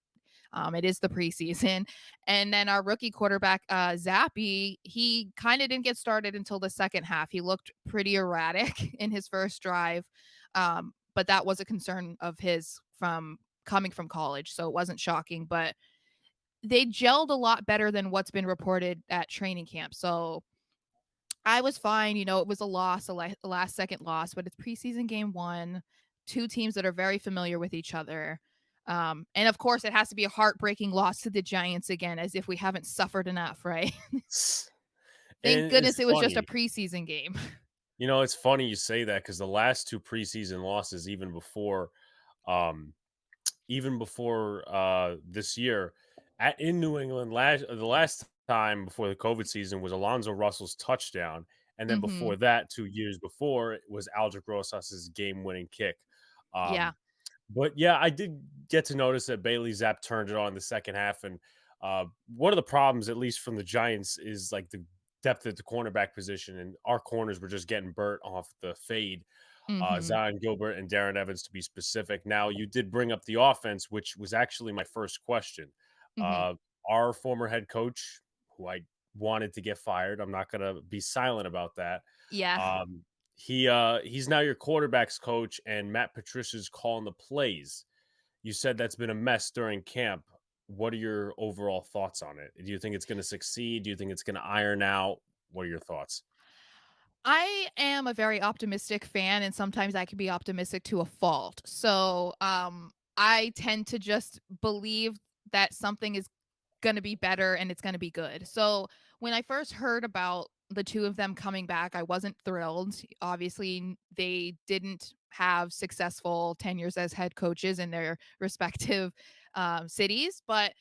it is the preseason. And then our rookie quarterback, Zappy, he kind of didn't get started until the second half. He looked pretty erratic in his first drive. But that was a concern of his from coming from college. So it wasn't shocking, but they gelled a lot better than what's been reported at training camp. So I was fine. It was a loss, a last second loss, but it's preseason game 1, two teams that are very familiar with each other. And of course, it has to be a heartbreaking loss to the Giants again, as if we haven't suffered enough, right? Thank And it's goodness it was just a funny. preseason game. It's funny you say that because the last 2 preseason losses, um, even before this year, in New England, the last time before the COVID season was Alonzo Russell's touchdown, and then Hmm. before that, 2 years before, it was Aldrick Rosas's game-winning kick. Yeah. Um, but yeah, I did get to notice that Bailey Zapp turned it on in the second half, and one of the problems, at least from the Giants, is like the depth at the cornerback position, and our corners were just getting burnt off the fade. Hmm. Zion Gilbert and Darren Evans, to be specific. Now, you did bring up the offense, which was actually my first question. Hmm. Uh, our former head coach, who I wanted to get fired, I'm not going to be silent about that. Yeah. Um, he's now your quarterbacks coach, and Matt Patricia's calling the plays. You said that's been a mess during camp. What are your overall thoughts on it? Do you think it's going to succeed? Do you think it's going to iron out? What are your thoughts? I am a very optimistic fan, and sometimes I can be optimistic to a fault. So I tend to just believe that something is going to be better and it's going to be good. So when I first heard about the two of them coming back, I wasn't thrilled. Obviously, they didn't have successful tenures as head coaches in their respective cities, but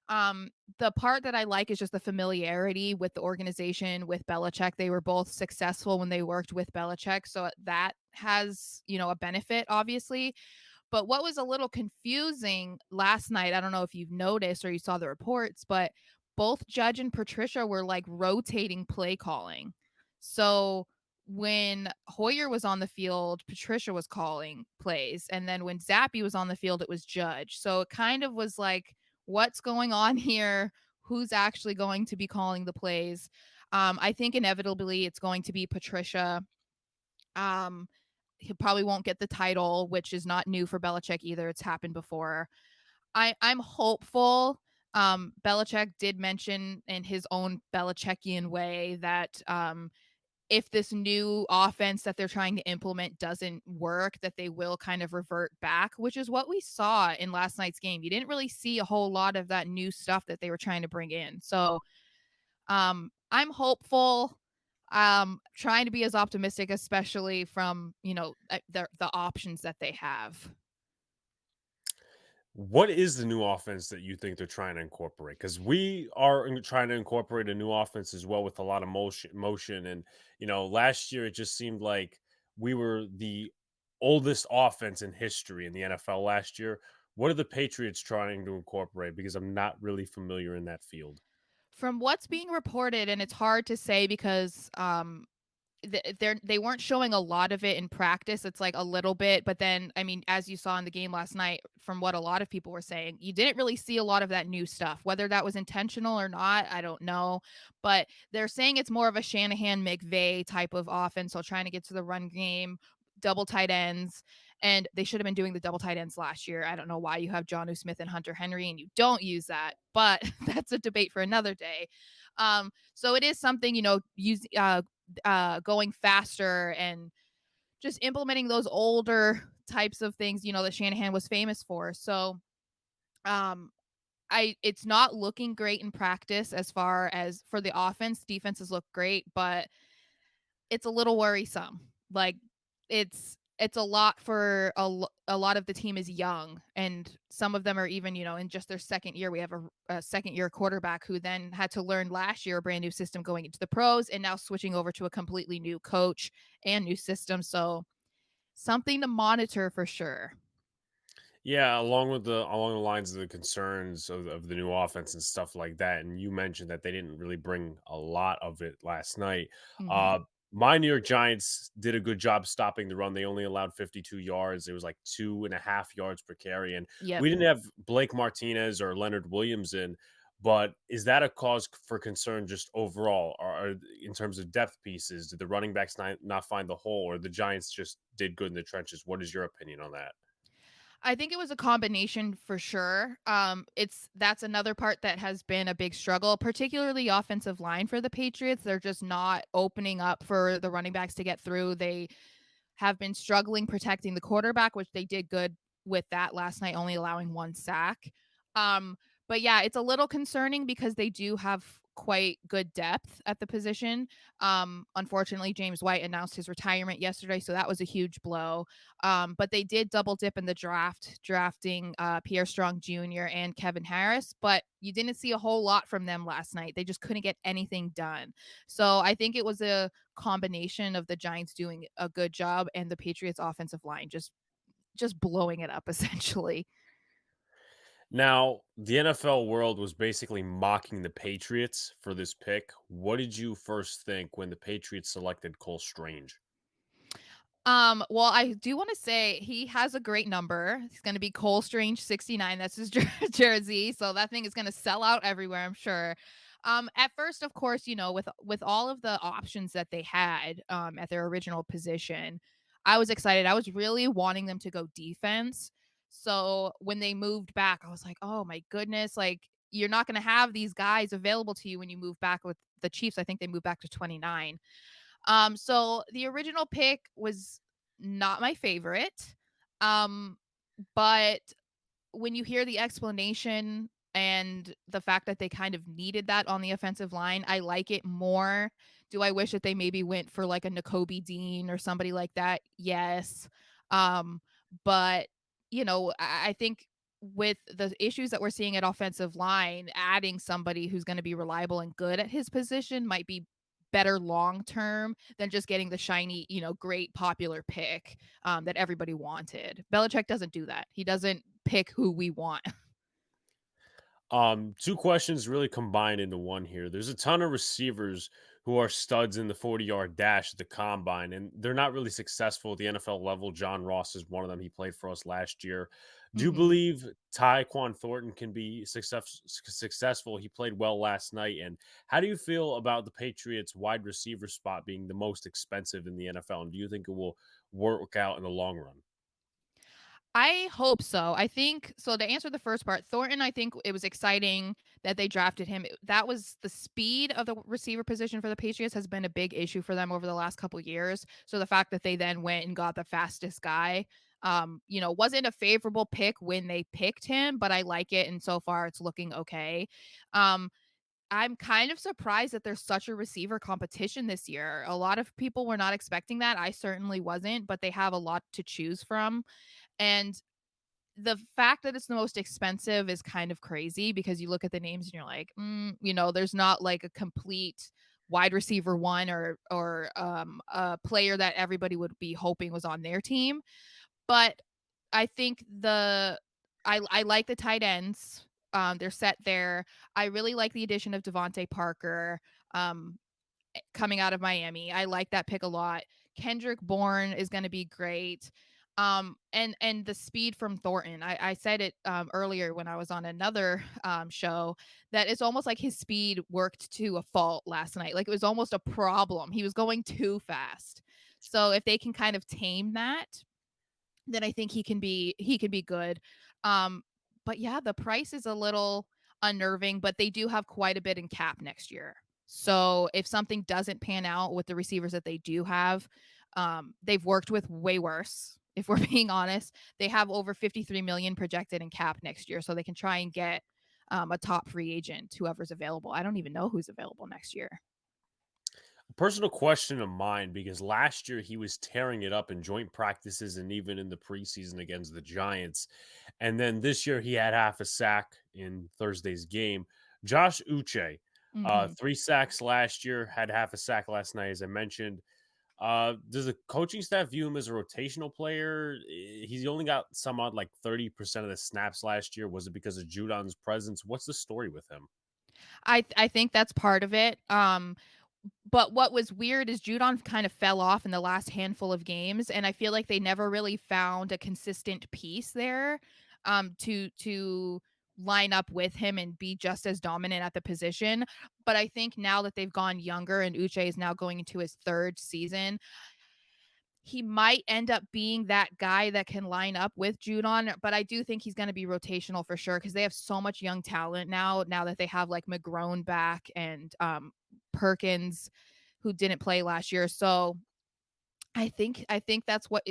um, the part that I like is just the familiarity with the organization with Belichick. They were both successful when they worked with Belichick, so that has, a benefit, obviously. But what was a little confusing last night, I don't know if you've noticed or you saw the reports, but both Judge and Patricia were like rotating play calling. So when Hoyer was on the field, Patricia was calling plays. And then when Zappy was on the field, it was Judge. So it kind of was like, what's going on here? Who's actually going to be calling the plays? I think inevitably it's going to be Patricia. Um, he probably won't get the title, which is not new for Belichick either. It's happened before. I'm hopeful. Belichick did mention in his own Belichickian way that if this new offense that they're trying to implement doesn't work, that they will kind of revert back, which is what we saw in last night's game. You didn't really see a whole lot of that new stuff that they were trying to bring in. So I'm hopeful. Trying to be as optimistic, especially from the options that they have. What is the new offense that you think they're trying to incorporate? Because we are trying to incorporate a new offense as well with a lot of motion. And last year it just seemed like we were the oldest offense in history in the NFL last year. What are the Patriots trying to incorporate? Because I'm not really familiar in that field. From what's being reported, and it's hard to say because they weren't showing a lot of it in practice. It's like a little bit, but then I mean, as you saw in the game last night, from what a lot of people were saying, you didn't really see a lot of that new stuff. Whether that was intentional or not, I don't know. But they're saying it's more of a Shanahan McVay type of offense, so trying to get to the run game, double tight ends. And they should have been doing the double tight ends last year. I don't know why you have Jonnu Smith and Hunter Henry and you don't use that, but that's a debate for another day. So it is something, going faster and just implementing those older types of things, that Shanahan was famous for. So um it's not looking great in practice as far as for the offense. Defenses look great, but it's a little worrisome. Like it's a lot for a lot of the team is young, and some of them are even, in just their second year. We have a second year quarterback who then had to learn last year a brand new system going into the pros and now switching over to a completely new coach and new system. So something to monitor for sure. Yeah, along the lines of the concerns of the new offense and stuff like that. And you mentioned that they didn't really bring a lot of it last night. Hmm. Uh my New York Giants did a good job stopping the run. They only allowed 52 yards. It was like 2.5 yards per carry. And Yep. we didn't have Blake Martinez or Leonard Williams in. But is that a cause for concern just overall? Or in terms of depth pieces, did the running backs not find the hole, or the Giants just did good in the trenches? What is your opinion on that? I think it was a combination for sure. That's another part that has been a big struggle, particularly offensive line for the Patriots. They're just not opening up for the running backs to get through. They have been struggling protecting the quarterback, which they did good with that last night, only allowing one sack. Um, but yeah, it's a little concerning because they do have quite good depth at the position. Unfortunately, James White announced his retirement yesterday, so that was a huge blow. But they did double dip in the draft, drafting Pierre Strong Jr. and Kevin Harris, but you didn't see a whole lot from them last night. They just couldn't get anything done. So I think it was a combination of the Giants doing a good job and the Patriots offensive line just blowing it up essentially. Now, the NFL world was basically mocking the Patriots for this pick. What did you first think when the Patriots selected Cole Strange? Well, I do want to say he has a great number. He's going to be Cole Strange 69. That's his jersey. So that thing is going to sell out everywhere, I'm sure. At first, of course, with all of the options that they had at their original position, I was excited. I was really wanting them to go defense. So when they moved back, I was like, oh my goodness, like you're not going to have these guys available to you when you move back with the Chiefs. I think they moved back to 29. So the original pick was not my favorite. Um, but when you hear the explanation, And the fact that they kind of needed that on the offensive line, I like it more. Do I wish that they maybe went for like a Nakobe Dean or somebody like that? Yes. Um, but I think with the issues that we're seeing at offensive line, adding somebody who's going to be reliable and good at his position might be better long term than just getting the shiny, great popular pick that everybody wanted. Belichick doesn't do that. He doesn't pick who we want. Two questions really combined into one here. There's a ton of receivers who are studs in the 40-yard dash at the combine, and they're not really successful at the NFL level. John Ross is one of them. He played for us last year. Do you Mhm. believe Tyquan Thornton can be successful? He played well last night. And how do you feel about the Patriots wide receiver spot being the most expensive in the NFL? And do you think it will work out in the long run? I hope so. I think so to answer the first part, Thornton, I think it was exciting that they drafted him. That was the speed of the receiver position for the Patriots has been a big issue for them over the last couple years. So the fact that they then went and got the fastest guy, wasn't a favorable pick when they picked him, but I like it. And so far it's looking okay. Um, I'm kind of surprised that there's such a receiver competition this year. A lot of people were not expecting that. I certainly wasn't, but they have a lot to choose from. And the fact that it's the most expensive is kind of crazy because you look at the names and you're like, there's not like a complete wide receiver one or a player that everybody would be hoping was on their team. But I think I like the tight ends. They're set there. I really like the addition of Devontae Parker. Um, coming out of Miami. I like that pick a lot. Kendrick Bourne is going to be great. And the speed from Thornton. I said it earlier when I was on another show that it's almost like his speed worked to a fault last night. Like it was almost a problem. He was going too fast. So if they can kind of tame that, then I think he can be good. Um, but yeah, the price is a little unnerving, but they do have quite a bit in cap next year. So if something doesn't pan out with the receivers that they do have, they've worked with way worse. If we're being honest, they have over 53 million projected in cap next year, so they can try and get a top free agent, whoever's available. I don't even know who's available next year. Personal question of mine because last year he was tearing it up in joint practices and even in the preseason against the Giants. And then this year he had half a sack in Thursday's game. Josh Uche, Hmm. 3 sacks last year, had half a sack last night, as I mentioned. Does the coaching staff view him as a rotational player? He's only got some odd like 30% of the snaps last year. Was it because of Judon's presence? What's the story with him? I think that's part of it. But what was weird is Judon kind of fell off in the last handful of games, and I feel like they never really found a consistent piece there, to line up with him and be just as dominant at the position. But I think now that they've gone younger and Uche is now going into his third season, he might end up being that guy that can line up with Judon, but I do think he's going to be rotational for sure because they have so much young talent now that they have like McGrone back and Perkins who didn't play last year. So I think that's what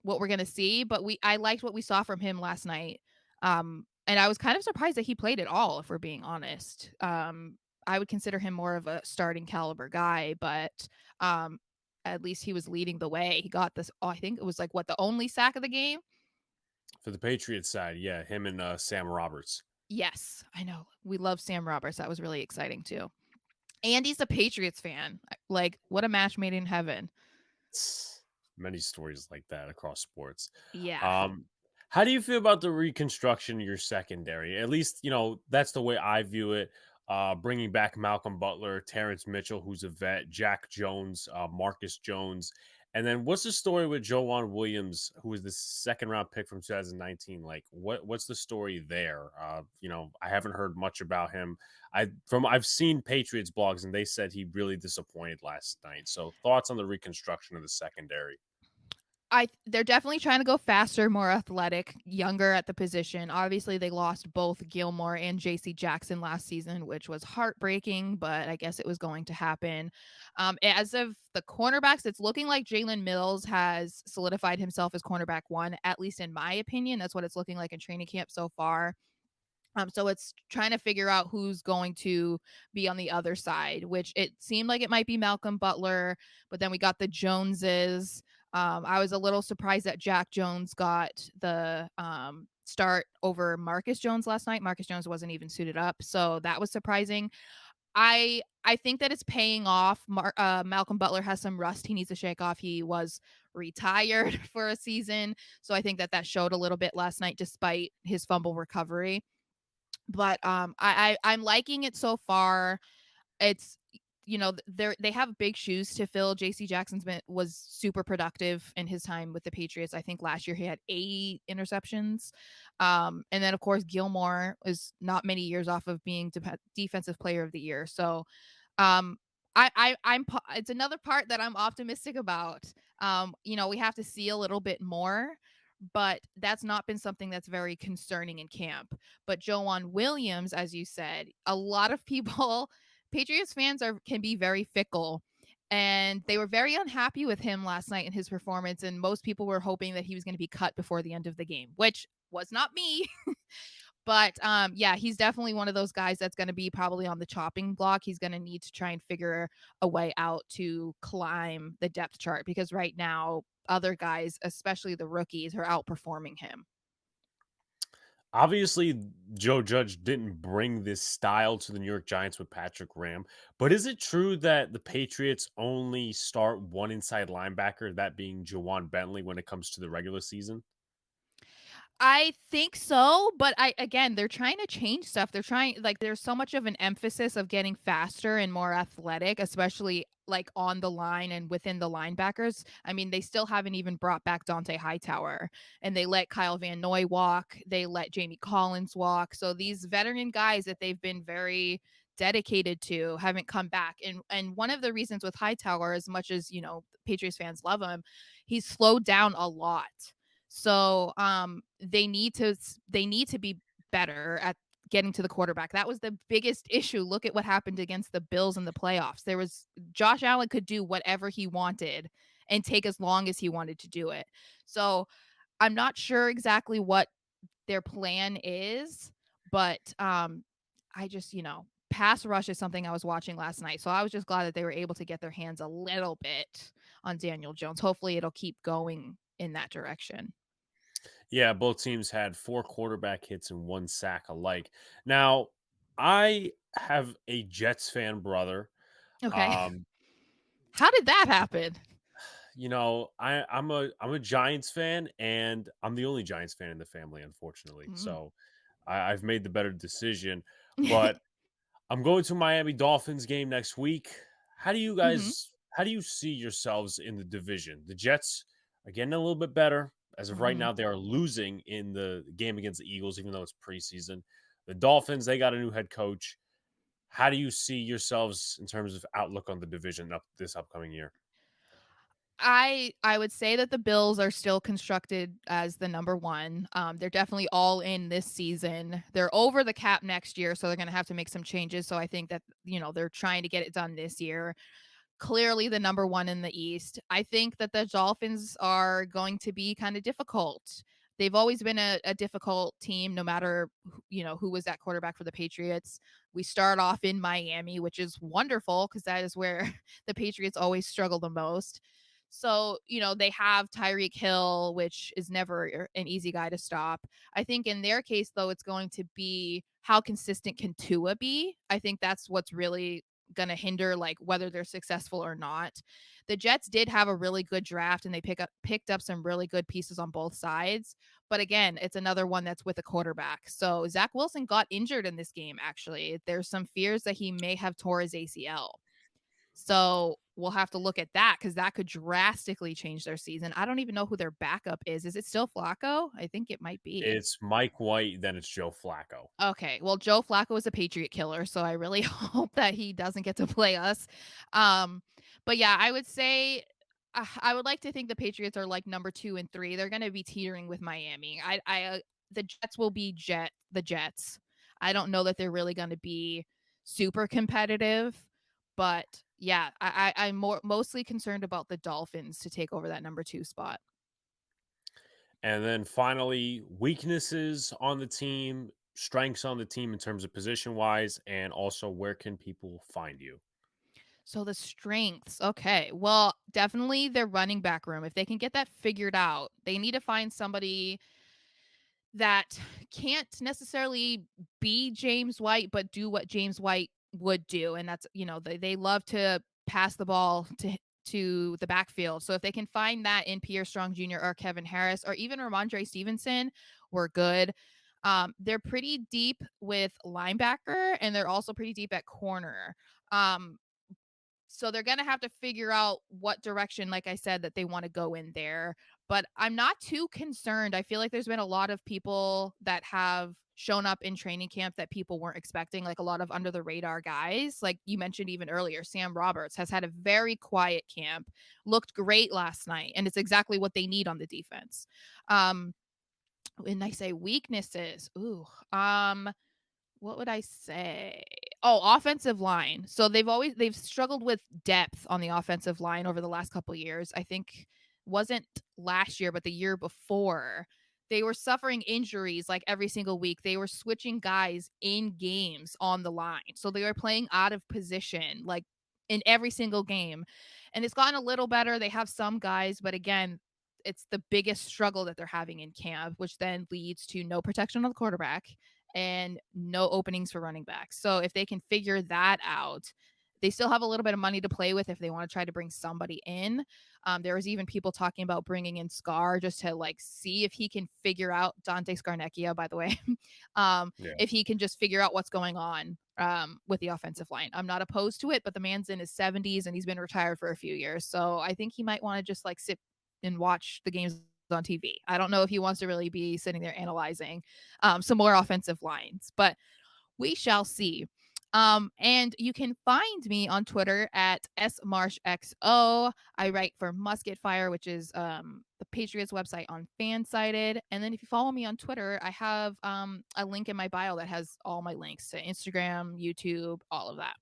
we're gonna see. But I liked what we saw from him last night. And I was kind of surprised that he played at all, if we're being honest. I would consider him more of a starting caliber guy, but um at least he was leading the way. He got this, I think it was like what, the only sack of the game? For the Patriots side, yeah, him and Sam Roberts. Yes, I know. We love Sam Roberts. That was really exciting too. And he's a Patriots fan. Like, what a match made in heaven. Many stories like that across sports. Yeah. Um, how do you feel about the reconstruction of your secondary? At least, that's the way I view it. Bringing back Malcolm Butler, Terrence Mitchell, who's a vet, Jack Jones, Marcus Jones. And then what's the story with Joanne Williams, who was the second round pick from 2019? Like, what's the story there? I haven't heard much about him. I've seen Patriots blogs and they said he really disappointed last night. So thoughts on the reconstruction of the secondary? They're definitely trying to go faster, more athletic, younger at the position. Obviously, they lost both Gilmore and JC Jackson last season, which was heartbreaking, but I guess it was going to happen. As of the cornerbacks, it's looking like Jalen Mills has solidified himself as cornerback one, at least in my opinion. That's what it's looking like in training camp so far. So it's trying to figure out who's going to be on the other side, which it seemed like it might be Malcolm Butler, but then we got the Joneses. I was a little surprised that Jack Jones got the start over Marcus Jones last night. Marcus Jones wasn't even suited up, so that was surprising. I think that it's paying off. Malcolm Butler has some rust he needs to shake off. He was retired for a season, so I think that that showed a little bit last night, despite his fumble recovery. But I'm liking it so far. It's they have big shoes to fill. JC Jackson's been was super productive in his time with the Patriots. I think last year he had 8 interceptions. And then of course Gilmore is not many years off of being defensive player of the year. So um it's another part that I'm optimistic about. We have to see a little bit more, but that's not been something that's very concerning in camp. But Joanne Williams, as you said, a lot of people, Patriots fans can be very fickle. And they were very unhappy with him last night in his performance. And most people were hoping that he was going to be cut before the end of the game, which was not me. But yeah, he's definitely one of those guys that's going to be probably on the chopping block. He's going to need to try and figure a way out to climb the depth chart, because right now other guys, especially the rookies, are outperforming him. Obviously, Joe Judge didn't bring this style to the New York Giants with Patrick Graham, but is it true that the Patriots only start one inside linebacker, that being Jawan Bentley, when it comes to the regular season? I think so, but they're trying to change stuff. They're trying, like, there's so much of an emphasis of getting faster and more athletic, especially like on the line and within the linebackers. I mean, they still haven't even brought back Dante Hightower, and they let Kyle Van Noy walk. They let Jamie Collins walk. So these veteran guys that they've been very dedicated to haven't come back. And one of the reasons with Hightower, as much as, Patriots fans love him, he's slowed down a lot. So they need to be better at getting to the quarterback. That was the biggest issue. Look at what happened against the Bills in the playoffs. There was Josh Allen could do whatever he wanted and take as long as he wanted to do it. So I'm not sure exactly what their plan is, but I just, pass rush is something I was watching last night. So I was just glad that they were able to get their hands a little bit on Daniel Jones. Hopefully it'll keep going in that direction. Yeah, both teams had 4 quarterback hits and 1 sack alike. Now, I have a Jets fan brother. Okay. Um, How did that happen? I'm a Giants fan, and I'm the only Giants fan in the family, unfortunately. Mm. So I've made the better decision. But I'm going to Miami Dolphins game next week. Mhm. How do you see yourselves in the division? The Jets are getting a little bit better. As of right Mhm. now, they are losing in the game against the Eagles, even though it's preseason. The Dolphins, they got a new head coach. How do you see yourselves in terms of outlook on the division up this upcoming year? I would say that the Bills are still constructed as the number 1. They're definitely all in this season. They're over the cap next year, so they're gonna have to make some changes. So I think that, they're trying to get it done this year. Clearly the number 1 in the East. I think that the Dolphins are going to be kind of difficult. They've always been a difficult team, no matter who was that quarterback for the Patriots. We start off in Miami, which is wonderful because that is where the Patriots always struggle the most. So, they have Tyreek Hill, which is never an easy guy to stop. I think in their case, though, it's going to be how consistent can Tua be. I think that's what's really going to hinder like whether they're successful or not. The Jets did have a really good draft, and they picked up some really good pieces on both sides. But again, it's another one that's with a quarterback. So Zach Wilson got injured in this game. Actually, there's some fears that he may have tore his ACL. So we'll have to look at that because that could drastically change their season. I don't even know who their backup is. Is it still Flacco? I think it might be. It's Mike White, then it's Joe Flacco. Okay. Well, Joe Flacco is a Patriot killer, so I really hope that he doesn't get to play us. Um, but yeah, I would say I would like to think the Patriots are like number 2 and 3. They're going to be teetering with Miami. The Jets will be the Jets. I don't know that they're really going to be super competitive, but yeah, I'm mostly concerned about the Dolphins to take over that number 2 spot. And then finally, weaknesses on the team. strengths on the team in terms of position wise, and also where can people find you? So the strengths. Okay. Well, definitely their running back room. If they can get that figured out, they need to find somebody that can't necessarily be James White, but do what James White would do. And that's, they love to pass the ball to the backfield. So if they can find that in Pierre Strong Jr. or Kevin Harris or even Ramondre Stevenson, we're good. They're pretty deep with linebacker and they're also pretty deep at corner. Um, so they're going to have to figure out what direction, like I said, that they want to go in there. But I'm not too concerned. I feel like there's been a lot of people that have shown up in training camp that people weren't expecting, like a lot of under the radar guys. Like you mentioned even earlier, Sam Roberts has had a very quiet camp, looked great last night, and it's exactly what they need on the defense. When I say weaknesses, what would I say? Oh, offensive line. So they've struggled with depth on the offensive line over the last couple of years. I think wasn't last year, but the year before. They were suffering injuries like every single week. They were switching guys in games on the line. So they were playing out of position like in every single game. And it's gotten a little better. They have some guys, but again, it's the biggest struggle that they're having in camp, which then leads to no protection on the quarterback and no openings for running backs. So if they can figure that out, they still have a little bit of money to play with if they want to try to bring somebody in. There was even people talking about bringing in Scar just to like see if he can figure out Dante Scarnecchia, by the way, Yeah. if he can just figure out what's going on with the offensive line. I'm not opposed to it, but the man's in his 70s and he's been retired for a few years. So I think he might want to just like sit and watch the games on TV. I don't know if he wants to really be sitting there analyzing some more offensive lines, but we shall see. And you can find me on Twitter at smarshxo. I write for Musket Fire, which is the Patriots website on Fansided. And then if you follow me on Twitter, I have a link in my bio that has all my links to Instagram, YouTube, all of that.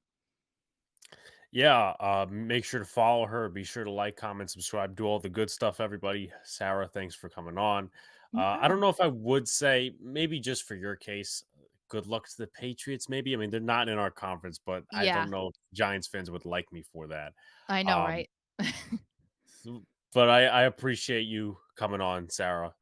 Yeah, make sure to follow her. Be sure to like, comment, subscribe, do all the good stuff, everybody. Sarah, thanks for coming on. I don't Yeah. know if I would say, maybe just for your case, good luck to the Patriots, maybe. I mean, they're not in our conference, but I Yeah, don't know if Giants fans would like me for that. I know, Um, right? but I appreciate you coming on, Sarah.